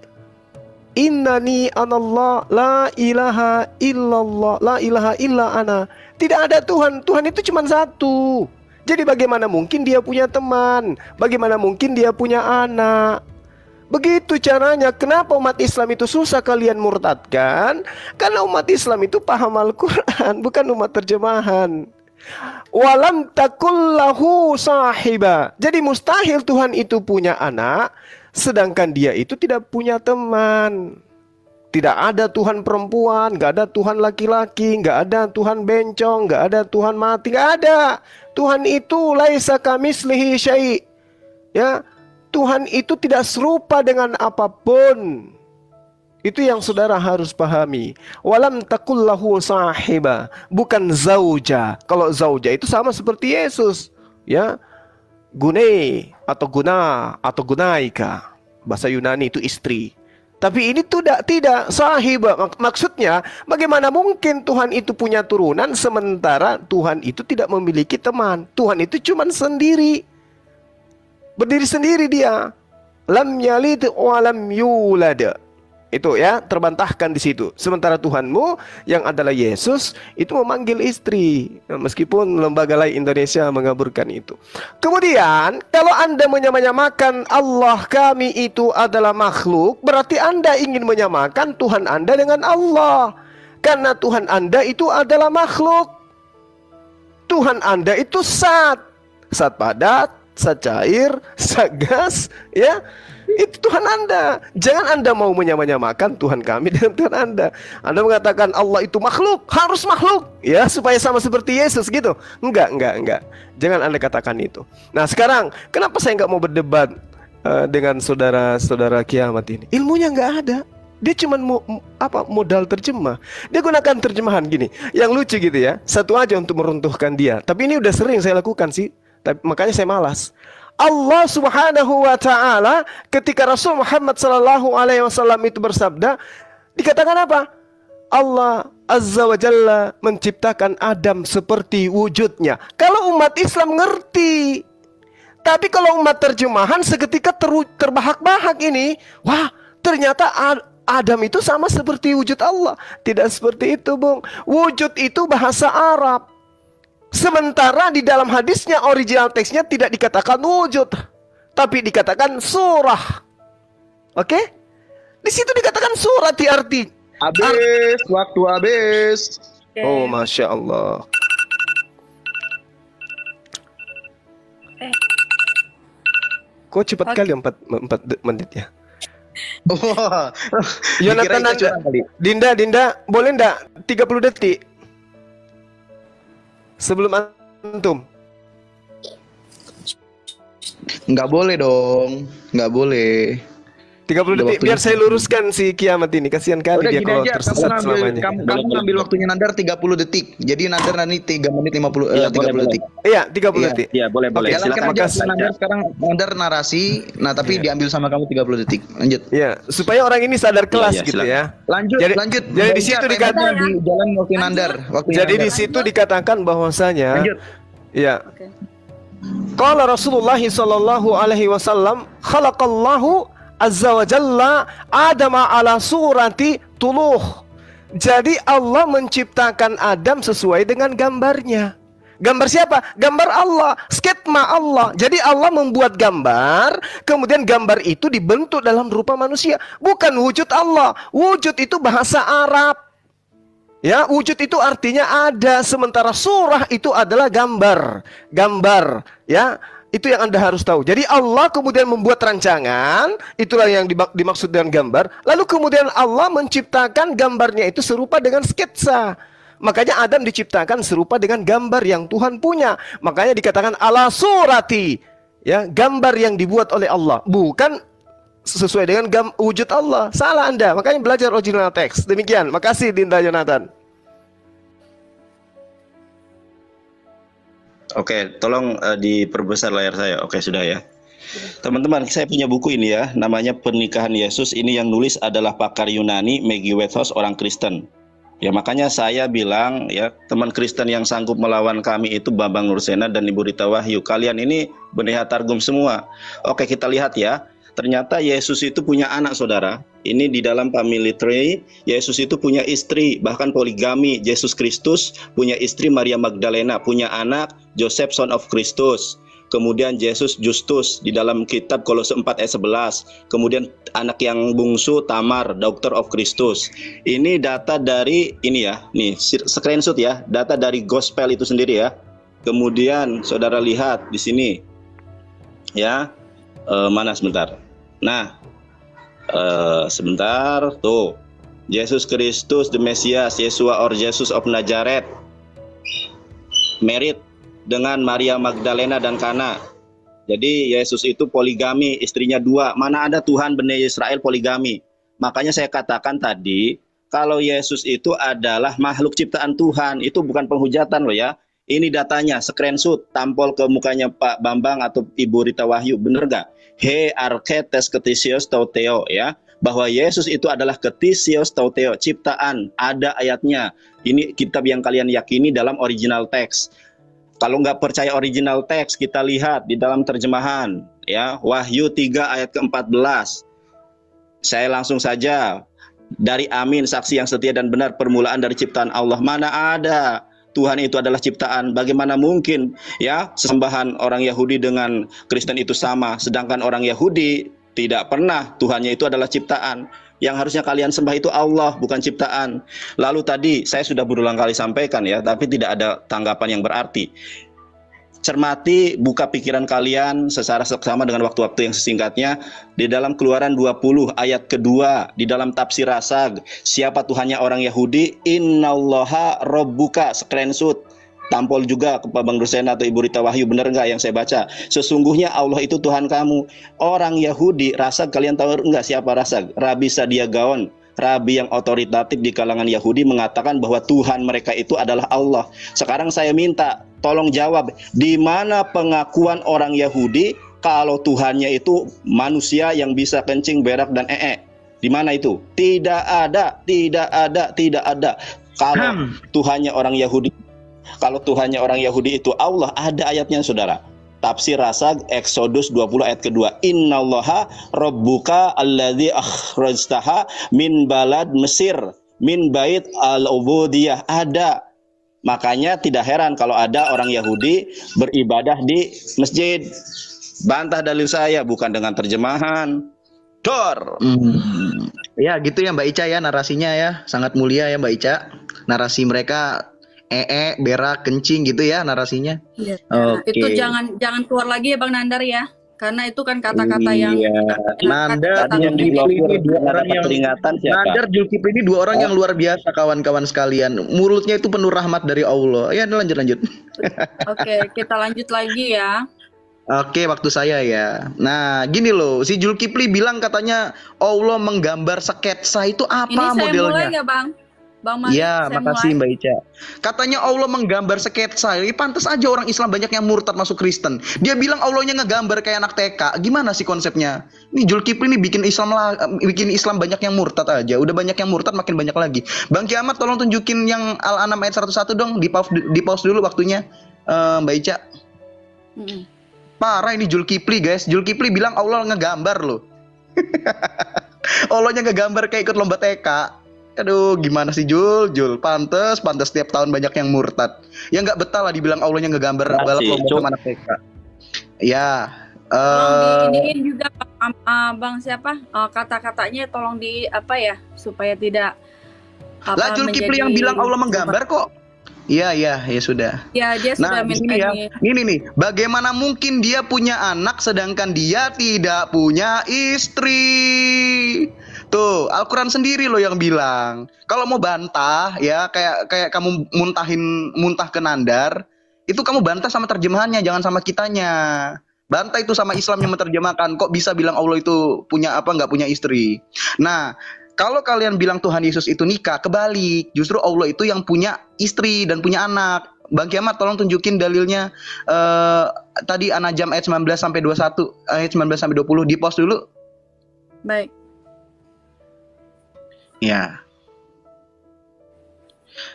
B: Innani anallah la ilaha illallah la ilaha illa ana. Tidak ada Tuhan. Tuhan itu cuma satu. Jadi bagaimana mungkin dia punya teman? Bagaimana mungkin dia punya anak? Begitu caranya. Kenapa umat Islam itu susah kalian murtadkan? Karena umat Islam itu paham Al-Quran, bukan umat terjemahan. Walam takullahu sahiba. Jadi mustahil Tuhan itu punya anak, sedangkan dia itu tidak punya teman. Tidak ada Tuhan perempuan, nggak ada Tuhan laki-laki, nggak ada Tuhan bencong, nggak ada Tuhan mati, nggak ada. Tuhan itu laisa kamislihi syai'. Ya, Tuhan itu tidak serupa dengan apapun. Itu yang saudara harus pahami. Walam takullahu sahiba, bukan zauja. Kalau zauja itu sama seperti Yesus, ya. Gune atau guna atau gunaika. Bahasa Yunani itu istri. Tapi ini tidak sahiba. Maksudnya bagaimana mungkin Tuhan itu punya turunan sementara Tuhan itu tidak memiliki teman. Tuhan itu cuma sendiri. Berdiri sendiri dia. Lam yalid wa lam yulad. Itu ya, terbantahkan di situ. Sementara Tuhanmu yang adalah Yesus itu memanggil istri. Meskipun Lembaga Lain Indonesia mengaburkan itu. Kemudian, kalau Anda menyamakan Allah kami itu adalah makhluk, berarti Anda ingin menyamakan Tuhan Anda dengan Allah. Karena Tuhan Anda itu adalah makhluk. Tuhan Anda itu zat padat, zat cair, zat gas, ya. Itu Tuhan Anda. Jangan Anda mau menyamakan Tuhan kami dengan Tuhan Anda. Anda mengatakan Allah itu makhluk, harus makhluk, ya, supaya sama seperti Yesus gitu. Enggak. Jangan Anda katakan itu. Nah, sekarang kenapa saya nggak mau berdebat dengan saudara-saudara kiamat ini? Ilmunya nggak ada. Dia cuma modal terjemah. Dia gunakan terjemahan gini, yang lucu gitu ya. Satu aja untuk meruntuhkan dia. Tapi ini udah sering saya lakukan sih. Makanya saya malas. Allah Subhanahu wa taala ketika Rasul Muhammad sallallahu alaihi wasallam itu bersabda, dikatakan apa? Allah Azza wa Jalla menciptakan Adam seperti wujudnya. Kalau umat Islam ngerti. Tapi kalau umat terjemahan seketika terbahak-bahak ini, wah, ternyata Adam itu sama seperti wujud Allah. Tidak seperti itu, Bung. Wujud itu bahasa Arab. Sementara di dalam hadisnya original teksnya tidak dikatakan wujud, tapi dikatakan surah. Oke? Di situ dikatakan surah arti.
F: Habis, waktu habis.
B: Oh, Masya Allah. Kok cepat kali 4 menit ya? Yonatan Dinda, boleh enggak 30 detik? Sebelum antum.
F: Nggak boleh dong. Nggak boleh.
B: 30 detik biar saya luruskan si kiamat ini. Kasihan kali dia kalau tersesat selamanya.
F: Kamu ngambil waktunya Nandar 30 detik. Jadi Nandar nanti 3 menit 30 detik.
B: Iya, 30 detik.
J: Iya, boleh.
F: Silakan aja Nandar sekarang Nandar narasi. Nah, tapi diambil sama kamu 30 detik. Lanjut.
B: Iya, supaya orang ini sadar kelas gitu ya.
F: Lanjut.
B: Jadi di situ dikatakan
F: di jalan waktu Nandar.
B: Jadi di situ dikatakan bahwasanya iya. Qala Rasulullah sallallahu alaihi wasallam, khalaqallahu Azza wa Jalla Adama ala surati tuluh. Jadi Allah menciptakan Adam sesuai dengan gambarnya. Gambar siapa? Gambar Allah, sketma Allah. Jadi Allah membuat gambar, kemudian gambar itu dibentuk dalam rupa manusia. Bukan wujud Allah. Wujud itu bahasa Arab. Ya, wujud itu artinya ada, sementara surah itu adalah gambar. Gambar, ya. Itu yang Anda harus tahu. Jadi Allah kemudian membuat rancangan, itulah yang dimaksud dengan gambar. Lalu kemudian Allah menciptakan gambarnya itu serupa dengan sketsa. Makanya Adam diciptakan serupa dengan gambar yang Tuhan punya. Makanya dikatakan ala surati, ya, gambar yang dibuat oleh Allah, bukan sesuai dengan wujud Allah. Salah Anda. Makanya belajar original teks. Demikian. Makasih Dinda Jonathan.
D: Oke, tolong diperbesar layar saya. Oke, sudah ya. Teman-teman, saya punya buku ini ya, namanya Pernikahan Yesus. Ini yang nulis adalah pakar Yunani, Maggie Whithouse, orang Kristen. Ya, makanya saya bilang ya, teman Kristen yang sanggup melawan kami itu Bambang Nursena dan Ibu Rita Wahyu. Kalian ini benih targum semua. Oke, kita lihat ya. Ternyata Yesus itu punya anak, saudara. Ini di dalam family tree. Yesus itu punya istri, bahkan poligami. Yesus Kristus punya istri Maria Magdalena, punya anak Joseph son of Christus. Kemudian Yesus Justus di dalam kitab Kolose 4 ayat 11. Kemudian anak yang bungsu Tamar, daughter of Christus. Ini data dari ini ya, nih screenshot ya, data dari gospel itu sendiri ya. Kemudian saudara lihat di sini, ya, mana sebentar. Nah, sebentar tuh, Yesus Kristus the Mesias, Yesua or Jesus of Nazareth, married dengan Maria Magdalena dan Kana. Jadi Yesus itu poligami, istrinya 2. Mana ada Tuhan Bani Israel poligami. Makanya saya katakan tadi, kalau Yesus itu adalah makhluk ciptaan Tuhan, itu bukan penghujatan loh ya. Ini datanya, screenshot, tampol ke mukanya Pak Bambang atau Ibu Rita Wahyu, bener gak? He archetes ketisios tauteo, ya, bahwa Yesus itu adalah ketisios tauteo, ciptaan, ada ayatnya. Ini kitab yang kalian yakini dalam original text. Kalau nggak percaya original teks, kita lihat di dalam terjemahan, ya, Wahyu 3 ayat ke-14. Saya langsung saja, dari Amin, saksi yang setia dan benar, permulaan dari ciptaan Allah. Mana ada Tuhan itu adalah ciptaan? Bagaimana mungkin ya sesembahan orang Yahudi dengan Kristen itu sama, sedangkan orang Yahudi tidak pernah Tuhannya itu adalah ciptaan. Yang harusnya kalian sembah itu Allah, bukan ciptaan. Lalu tadi saya sudah berulang kali sampaikan ya, tapi tidak ada tanggapan yang berarti. Cermati, buka pikiran kalian secara seksama dengan waktu-waktu yang sesingkatnya. Di dalam Keluaran 20 ayat kedua, di dalam tafsir Rasag, siapa Tuhannya orang Yahudi? Innallaha rabbuka, screenshot. Tampol juga ke Bang Nursena atau Ibu Rita Wahyu, bener nggak yang saya baca? Sesungguhnya Allah itu Tuhan kamu. Orang Yahudi, Rasag, kalian tahu nggak siapa Rasag? Rabi Sadia Gaon, rabi yang otoritatif di kalangan Yahudi, mengatakan bahwa Tuhan mereka itu adalah Allah. Sekarang saya minta, tolong jawab, di mana pengakuan orang Yahudi kalau Tuhannya itu manusia yang bisa kencing, berak, dan Di mana itu? Tidak ada, tidak ada, tidak ada. Kalau Tuhannya orang Yahudi, kalau Tuhannya orang Yahudi itu Allah, ada ayatnya saudara. Tafsir Rasag Exodus 20 ayat kedua. Innallaha rabbuka alladzi akhrajtaha min balad Mesir min bait al-ubudiyah. Ada. Makanya tidak heran kalau ada orang Yahudi beribadah di masjid. Bantah dalil saya, bukan dengan terjemahan. Dor.
F: Ya gitu ya Mbak Ica ya, narasinya ya sangat mulia ya Mbak Ica. Narasi mereka berak, kencing gitu ya narasinya.
E: Iya.
F: Oke.
E: Itu jangan keluar lagi ya Bang Nandar ya. Karena itu kan kata-kata yang
F: Nandar, Zulkifli ini dua orang yang Nandar, Zulkifli ini dua orang yang luar biasa kawan-kawan sekalian. Mulutnya itu penuh rahmat dari Allah. Ya lanjut.
E: Oke, kita lanjut lagi ya.
F: Oke, waktu saya ya. Nah, gini loh, si Zulkifli bilang katanya Allah menggambar sketsa, itu apa
E: Ini saya
F: modelnya?
E: mulai nggak Bang? Bang Malik,
F: Iya,
E: saya
F: makasih
E: mulai.
F: Mbak Ica. Katanya Allah menggambar sketsa. Ini pantas aja orang Islam banyak yang murtad masuk Kristen. Dia bilang Allahnya ngegambar kayak anak TK. Gimana sih konsepnya? Ini Zulkifli ini bikin Islam banyak yang murtad aja. Udah banyak yang murtad, makin banyak lagi. Bang Kiamat tolong tunjukin yang Al-An'am ayat 101 dong. Di pause dulu waktunya, Mbak Ica. Parah ini Zulkifli guys. Zulkifli bilang Allah ngegambar loh. Allahnya ngegambar kayak ikut lomba TK. Aduh, gimana sih Jul? Pantes setiap tahun banyak yang murtad. Ya nggak betah lah dibilang Allahnya ngegambar balap lomba sama anak TK. Ya,
E: Tolong diiniin juga Bang siapa? Kata-katanya tolong di apa ya supaya tidak
F: lah Zulkifli yang bilang Allah menggambar kok. Iya, ya sudah.
E: Ya, dia sudah
F: di sini ya. Ini nih, bagaimana mungkin dia punya anak sedangkan dia tidak punya istri? Tuh, Al-Quran sendiri loh yang bilang. Kalau mau bantah ya kayak kamu muntah ke Nandar, itu kamu bantah sama terjemahannya, jangan sama kitanya. Bantah itu sama Islam yang menerjemahkan. Kok bisa bilang Allah itu punya apa nggak punya istri? Nah, kalau kalian bilang Tuhan Yesus itu nikah, kebalik. Justru Allah itu yang punya istri dan punya anak. Bang Kiamat tolong tunjukin dalilnya tadi An-Najm ayat 19 sampai 21, ayat 19 sampai 20 di post dulu.
E: Baik.
F: Ya.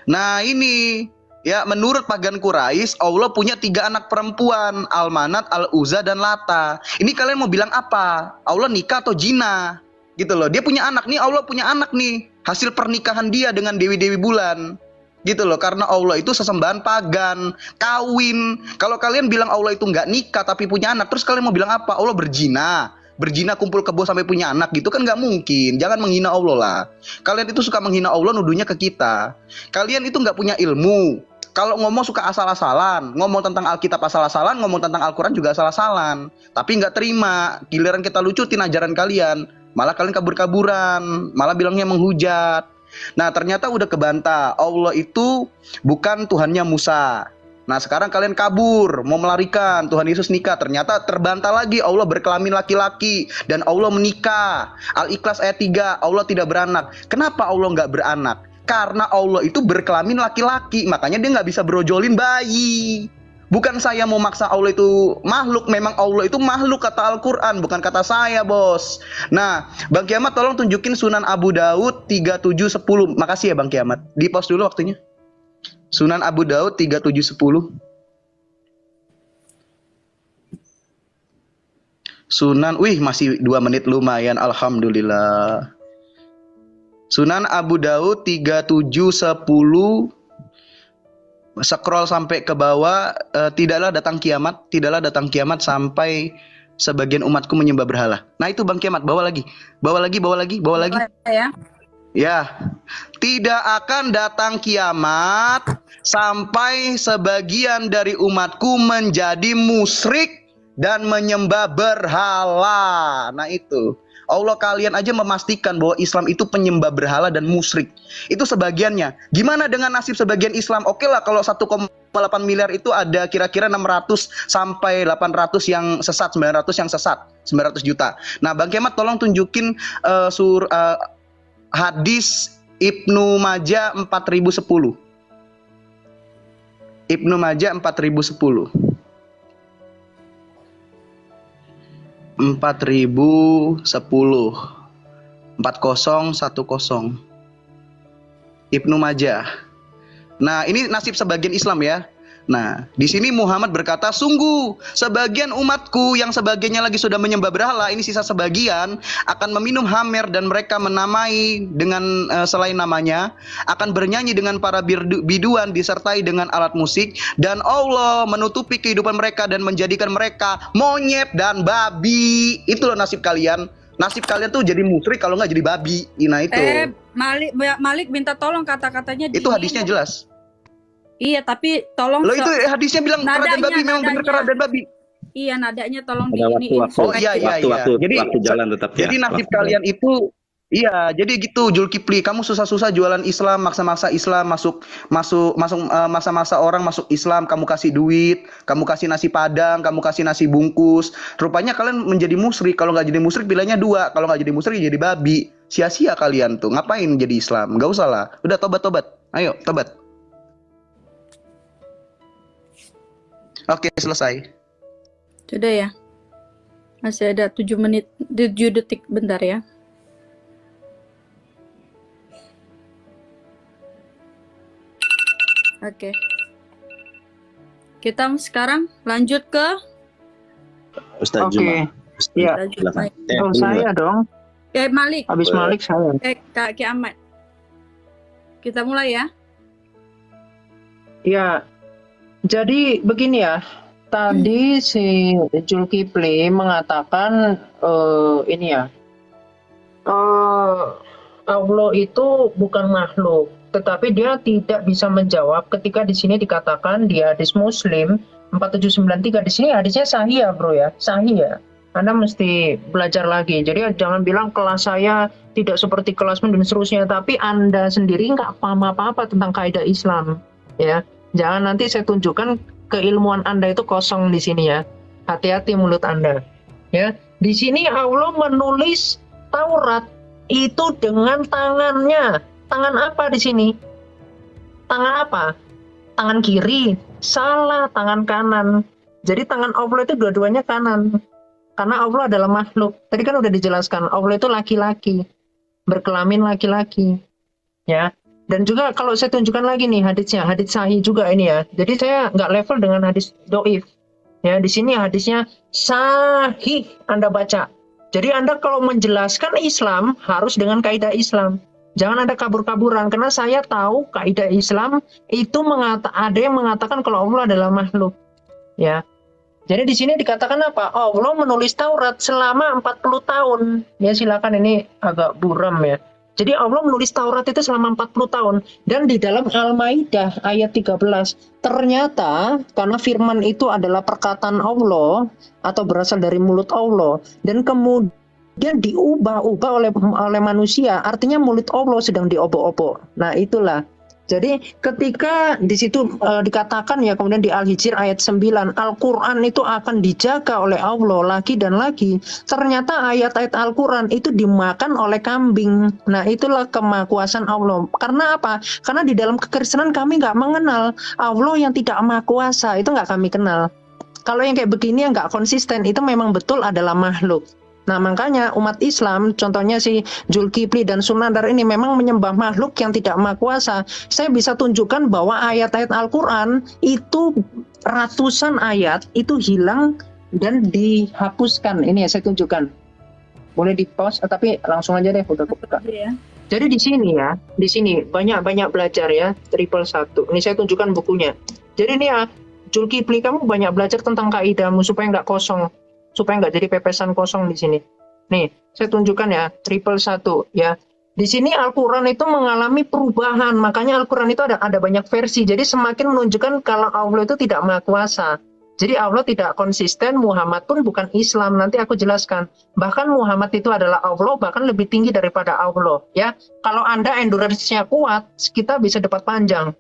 F: Nah ini ya menurut pagan Quraisy Allah punya 3 anak perempuan, Al-Manat, Al-Uzza dan Lata. Ini kalian mau bilang apa? Allah nikah atau jina? Gitu loh. Dia punya anak nih, Allah punya anak nih. Hasil pernikahan dia dengan dewi-dewi bulan. Gitu loh. Karena Allah itu sesembahan pagan, kawin. Kalau kalian bilang Allah itu nggak nikah tapi punya anak, terus kalian mau bilang apa? Allah berzina kumpul kebo sampai punya anak gitu kan nggak mungkin. Jangan menghina Allah lah. Kalian itu suka menghina Allah, nuduhnya ke kita. Kalian itu nggak punya ilmu. Kalau ngomong suka asal-asalan, ngomong tentang Alkitab asal-asalan, ngomong tentang Al-Quran juga asal-asalan. Tapi nggak terima, giliran kita lucutin ajaran kalian, malah kalian kabur-kaburan, malah bilangnya menghujat. Nah ternyata udah kebantah, Allah itu bukan Tuhannya Musa. Nah sekarang kalian kabur, mau melarikan Tuhan Yesus nikah. Ternyata terbantah lagi, Allah berkelamin laki-laki dan Allah menikah. Al-Ikhlas ayat 3, Allah tidak beranak. Kenapa Allah nggak beranak? Karena Allah itu berkelamin laki-laki, makanya dia nggak bisa brojolin bayi. Bukan saya mau maksa Allah itu makhluk, memang Allah itu makhluk kata Al-Quran, bukan kata saya bos. Nah Bang Kiamat tolong tunjukin Sunan Abu Daud 3710. Makasih ya Bang Kiamat, di post dulu waktunya. Sunan Abu Daud 3710. Sunan, masih 2 menit lumayan, alhamdulillah. Sunan Abu Daud 3710. Scroll sampai ke bawah, tidaklah datang kiamat sampai sebagian umatku menyembah berhala. Nah itu Bang Kiamat, bawa lagi. Ya, tidak akan datang kiamat sampai sebagian dari umatku menjadi musyrik dan menyembah berhala. Nah itu, Allah kalian aja memastikan bahwa Islam itu penyembah berhala dan musyrik. Itu sebagiannya. Gimana dengan nasib sebagian Islam? Oke lah kalau 1,8 miliar itu ada kira-kira 600 sampai 800 yang sesat, 900 yang sesat, 900 juta. Nah Bang Kemat tolong tunjukin hadis Ibnu Majah 4010. Ibnu Majah 4010. 4010 4010 Ibnu Majah. Nah, ini nasib sebagian Islam ya. Nah, di sini Muhammad berkata, sungguh sebagian umatku yang sebagiannya lagi sudah menyembah berhala, ini sisa sebagian akan meminum hamer dan mereka menamai dengan selain namanya, akan bernyanyi dengan para biduan disertai dengan alat musik, dan Allah menutupi kehidupan mereka dan menjadikan mereka monyet dan babi. Itu loh nasib kalian. Nasib kalian tuh jadi musyrik kalau nggak jadi babi. Nah itu.
E: Malik minta tolong kata-katanya.
F: Itu hadisnya jelas.
E: Iya, tapi tolong.
F: Loh itu hadisnya bilang kera dan babi, memang benar kera dan babi.
E: Iya, nadanya tolong
D: di ini.
F: Oh iya.
D: Jadi jalan tetap ya.
F: Jadi nasib kalian itu iya, jadi gitu Zulkifli, kamu susah-susah jualan Islam, maksa-maksa Islam masuk masa-masa orang masuk Islam, kamu kasih duit, kamu kasih nasi padang, kamu kasih nasi bungkus. Rupanya kalian menjadi musyrik. Kalau nggak jadi musyrik bilangnya 2, kalau nggak jadi musyrik jadi babi. Sia-sia kalian tuh. Ngapain jadi Islam? Nggak usah lah. Udah tobat. Ayo, tobat. Oke, selesai.
E: Sudah ya. Masih ada 7 detik bentar ya. Oke. Kita sekarang lanjut ke
D: Ustaz Juma.
H: Iya. Saya dong.
E: Malik.
H: Habis Malik saya.
E: Kak Ahmad. Kita mulai ya.
H: Ya, jadi begini ya. Tadi si Zulkifli mengatakan ini ya. Allah itu bukan makhluk, tetapi dia tidak bisa menjawab ketika di sini dikatakan di hadis Muslim 4793. Di sini hadisnya sahih ya, Bro ya. Sahih ya. Anda mesti belajar lagi. Jadi jangan bilang kelas saya tidak seperti kelas dan seterusnya, tapi Anda sendiri nggak paham apa-apa tentang kaidah Islam, ya. Jangan nanti saya tunjukkan keilmuan Anda itu kosong di sini ya. Hati-hati mulut Anda. Ya, di sini Allah menulis Taurat itu dengan tangannya. Tangan apa di sini? Tangan apa? Tangan kiri. Salah, tangan kanan. Jadi tangan Allah itu dua-duanya kanan. Karena Allah adalah makhluk. Tadi kan udah dijelaskan, Allah itu laki-laki. Berkelamin laki-laki. Ya. Dan juga kalau saya tunjukkan lagi nih hadisnya, hadis sahih juga ini ya. Jadi saya nggak level dengan hadis doif. Ya, di sini hadisnya sahih Anda baca. Jadi Anda kalau menjelaskan Islam harus dengan kaidah Islam. Jangan ada kabur-kaburan karena saya tahu kaidah Islam itu ada yang mengatakan kalau Allah adalah makhluk. Ya. Jadi di sini dikatakan apa? Allah menulis Taurat selama 40 tahun. Ya silakan, ini agak buram ya. Jadi Allah menulis Taurat itu selama 40 tahun. Dan di dalam Al-Maidah ayat 13, ternyata karena firman itu adalah perkataan Allah atau berasal dari mulut Allah, dan kemudian diubah-ubah oleh manusia, artinya mulut Allah sedang diobok-obok. Nah itulah. Jadi ketika di situ dikatakan ya, kemudian di Al-Hijr ayat 9, Al-Quran itu akan dijaga oleh Allah lagi dan lagi. Ternyata ayat-ayat Al-Quran itu dimakan oleh kambing. Nah itulah kemahakuasaan Allah. Karena apa? Karena di dalam kekristenan kami nggak mengenal Allah yang tidak maha kuasa. Itu nggak kami kenal. Kalau yang kayak begini yang nggak konsisten, itu memang betul adalah makhluk. Nah makanya umat Islam, contohnya si Zulkifli dan Sunandar ini memang menyembah makhluk yang tidak maha kuasa. Saya bisa tunjukkan bahwa ayat-ayat Al-Quran itu ratusan ayat itu hilang dan dihapuskan. Ini ya saya tunjukkan. Boleh di pause, tapi langsung aja deh udah buka. Jadi di sini ya, di sini banyak belajar ya, 111. Ini saya tunjukkan bukunya. Jadi ini ya, Zulkifli, kamu banyak belajar tentang kaidahmu supaya nggak kosong. Supaya nggak jadi pepesan kosong di sini. Nih, saya tunjukkan ya, 111 ya. Di sini Al-Quran itu mengalami perubahan, makanya Al-Quran itu ada banyak versi. Jadi semakin menunjukkan kalau Allah itu tidak maha kuasa. Jadi Allah tidak konsisten, Muhammad pun bukan Islam. Nanti aku jelaskan. Bahkan Muhammad itu adalah Allah, bahkan lebih tinggi daripada Allah. Ya, kalau Anda endurance-nya kuat, kita bisa dapat panjang.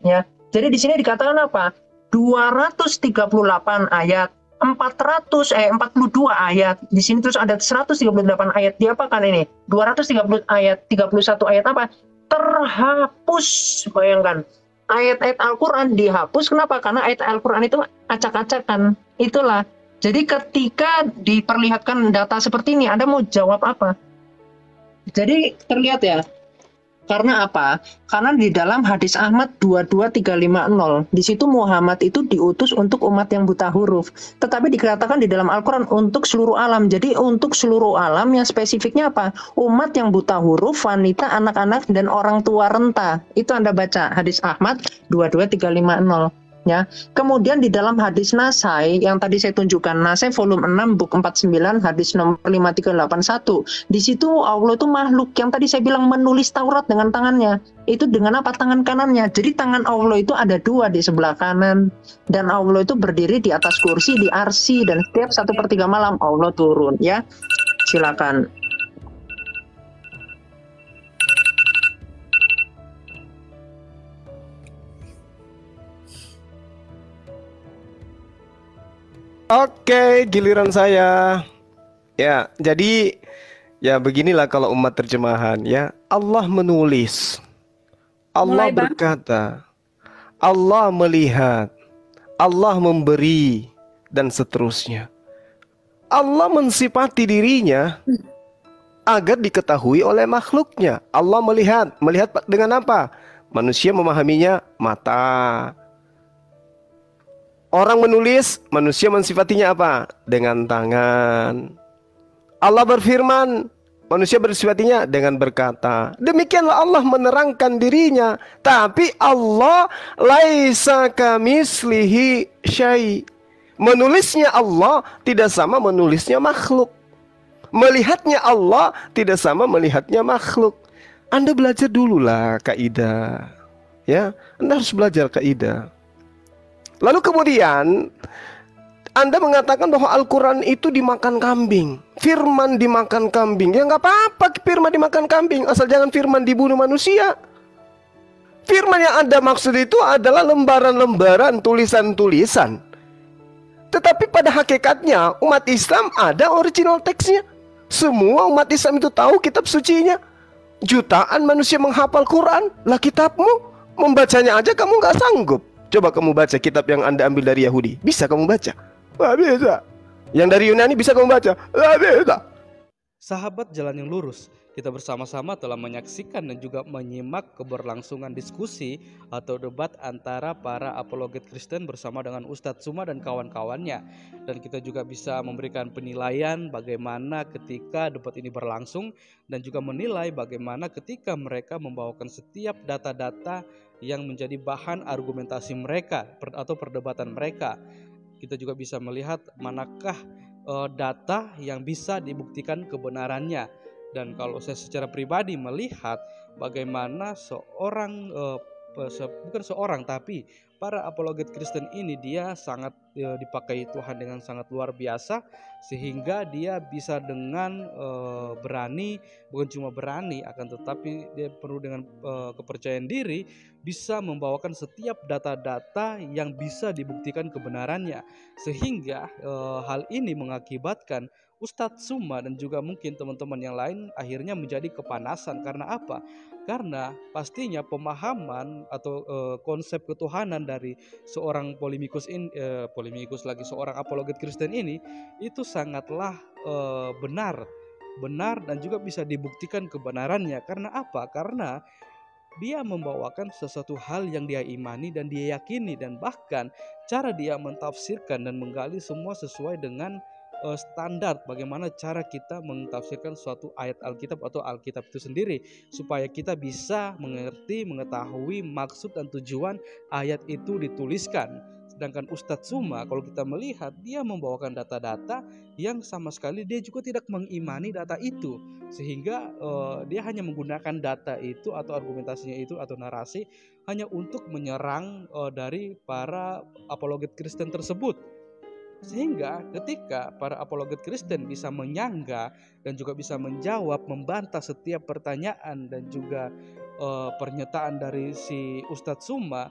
H: Ya, jadi di sini dikatakan apa? 238 ayat. 42 ayat di sini, terus ada 138 ayat. Diapakan ini? 230 ayat, 31 ayat apa? Terhapus. Bayangkan, ayat-ayat Al-Quran dihapus. Kenapa? Karena ayat Al-Quran itu acak-acakan. Itulah. Jadi ketika diperlihatkan data seperti ini, Anda mau jawab apa? Jadi terlihat ya. Karena apa? Karena di dalam hadis Ahmad 22350, di situ Muhammad itu diutus untuk umat yang buta huruf. Tetapi dikatakan di dalam Al-Quran untuk seluruh alam. Jadi untuk seluruh alam yang spesifiknya apa? Umat yang buta huruf, wanita, anak-anak, dan orang tua renta. Itu Anda baca hadis Ahmad 22350. Ya. Kemudian di dalam hadis Nasai yang tadi saya tunjukkan, Nasai volume 6 buku 49 hadis nomor 5381. Di situ Allah itu makhluk yang tadi saya bilang menulis Taurat dengan tangannya. Itu dengan apa? Tangan kanannya. Jadi tangan Allah itu ada dua di sebelah kanan, dan Allah itu berdiri di atas kursi di arsy, dan setiap 1/3 malam Allah turun ya. Silakan.
B: Oke, giliran saya. Ya, jadi ya beginilah kalau umat terjemahan ya. Allah menulis. Allah berkata. Allah melihat. Allah memberi dan seterusnya. Allah mensifati dirinya agar diketahui oleh makhluknya. Allah melihat. Melihat dengan apa? Manusia memahaminya mata. Orang menulis, manusia mensifatinya apa? Dengan tangan. Allah berfirman, Manusia bersifatinya dengan berkata. Demikianlah Allah menerangkan dirinya. Tapi Allah laisa kamislihi syai. Menulisnya Allah tidak sama menulisnya makhluk. Melihatnya Allah tidak sama melihatnya makhluk. Anda belajar dululah kaidah. Ya, Anda harus belajar kaidah. Lalu kemudian Anda mengatakan bahwa Al-Quran itu dimakan kambing, firman dimakan kambing. Ya nggak apa-apa firman dimakan kambing, asal jangan firman dibunuh manusia. Firman yang Anda maksud itu adalah lembaran-lembaran, tulisan-tulisan. Tetapi pada hakikatnya umat Islam ada original teksnya. Semua umat Islam itu tahu kitab sucinya. Jutaan manusia menghafal Quran. Lah kitabmu, membacanya aja kamu nggak sanggup. Coba kamu baca kitab yang Anda ambil dari Yahudi. Bisa kamu baca? Nggak bisa. Yang dari Yunani bisa kamu baca? Nggak bisa.
A: Sahabat jalan yang lurus, kita bersama-sama telah menyaksikan dan juga menyimak keberlangsungan diskusi atau debat antara para apologet Kristen bersama dengan Ustadz Suma dan kawan-kawannya. Dan kita juga bisa memberikan penilaian bagaimana ketika debat ini berlangsung dan juga menilai bagaimana ketika mereka membawakan setiap data-data yang menjadi bahan argumentasi mereka atau perdebatan mereka. Kita juga bisa melihat manakah data yang bisa dibuktikan kebenarannya. Dan kalau saya secara pribadi melihat bagaimana bukan seorang tapi para apologet Kristen ini dia sangat dipakai Tuhan dengan sangat luar biasa, sehingga dia bisa dengan berani, bukan cuma berani akan tetapi dia perlu dengan kepercayaan diri bisa membawakan setiap data-data yang bisa dibuktikan kebenarannya, sehingga hal ini mengakibatkan Ustadz Suma dan juga mungkin teman-teman yang lain akhirnya menjadi kepanasan. Karena apa? Karena pastinya pemahaman atau konsep ketuhanan dari seorang seorang apologet Kristen ini itu sangatlah benar dan juga bisa dibuktikan kebenarannya. Karena apa? Karena dia membawakan sesuatu hal yang dia imani dan dia yakini, dan bahkan cara dia mentafsirkan dan menggali semua sesuai dengan standar bagaimana cara kita mentafsirkan suatu ayat Alkitab atau Alkitab itu sendiri, supaya kita bisa mengerti, mengetahui maksud dan tujuan ayat itu dituliskan. Sedangkan Ustadz Suma kalau kita melihat dia membawakan data-data yang sama sekali dia juga tidak mengimani data itu, sehingga dia hanya menggunakan data itu atau argumentasinya itu atau narasi hanya untuk menyerang dari para apologet Kristen tersebut. Sehingga ketika para apologet Kristen bisa menyangga dan juga bisa menjawab, membantah setiap pertanyaan dan juga pernyataan dari si Ustadz Suma,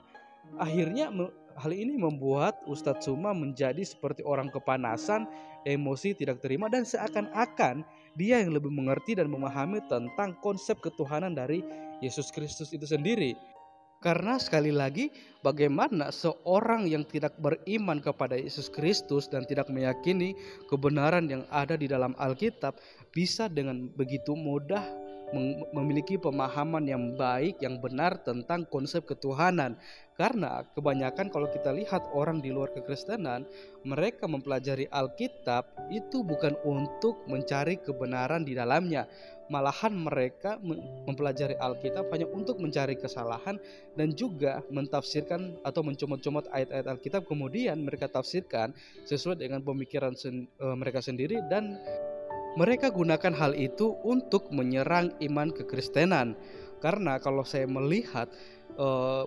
A: akhirnya hal ini membuat Ustadz Suma menjadi seperti orang kepanasan, emosi, tidak terima, dan seakan-akan dia yang lebih mengerti dan memahami tentang konsep ketuhanan dari Yesus Kristus itu sendiri. Karena sekali lagi, bagaimana seorang yang tidak beriman kepada Yesus Kristus dan tidak meyakini kebenaran yang ada di dalam Alkitab bisa dengan begitu mudah memiliki pemahaman yang baik, yang benar tentang konsep ketuhanan. Karena kebanyakan kalau kita lihat orang di luar kekristenan, mereka mempelajari Alkitab itu bukan untuk mencari kebenaran di dalamnya. Malahan mereka mempelajari Alkitab hanya untuk mencari kesalahan dan juga mentafsirkan atau mencomot-comot ayat-ayat Alkitab, kemudian mereka tafsirkan sesuai dengan pemikiran mereka sendiri, dan mereka gunakan hal itu untuk menyerang iman kekristenan. Karena kalau saya melihat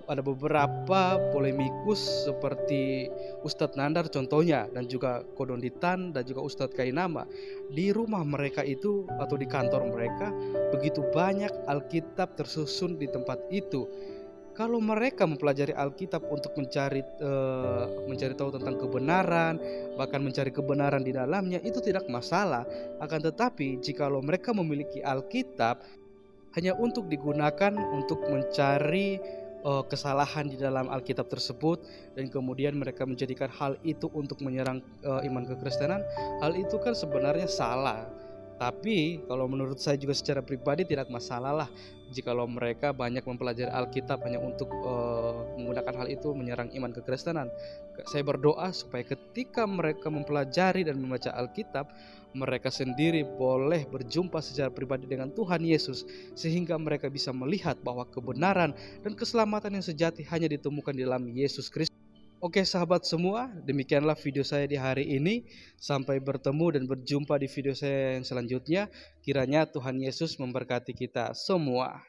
A: ada beberapa polemikus seperti Ustadz Nandar contohnya, dan juga Kodonditan dan juga Ustadz Kainama, di rumah mereka itu atau di kantor mereka begitu banyak Alkitab tersusun di tempat itu. Kalau mereka mempelajari Alkitab untuk mencari tahu tentang kebenaran, bahkan mencari kebenaran di dalamnya, itu tidak masalah. Akan tetapi jikalau mereka memiliki Alkitab hanya untuk digunakan untuk mencari kesalahan di dalam Alkitab tersebut, dan kemudian mereka menjadikan hal itu untuk menyerang iman kekristenan, hal itu kan sebenarnya salah. Tapi kalau menurut saya juga secara pribadi tidak masalah lah jikalau mereka banyak mempelajari Alkitab hanya untuk menggunakan hal itu menyerang iman kekristenan. Saya berdoa supaya ketika mereka mempelajari dan membaca Alkitab, mereka sendiri boleh berjumpa secara pribadi dengan Tuhan Yesus, sehingga mereka bisa melihat bahwa kebenaran dan keselamatan yang sejati hanya ditemukan di dalam Yesus Kristus. Oke sahabat semua, demikianlah video saya di hari ini. Sampai bertemu dan berjumpa di video saya yang selanjutnya. Kiranya Tuhan Yesus memberkati kita semua.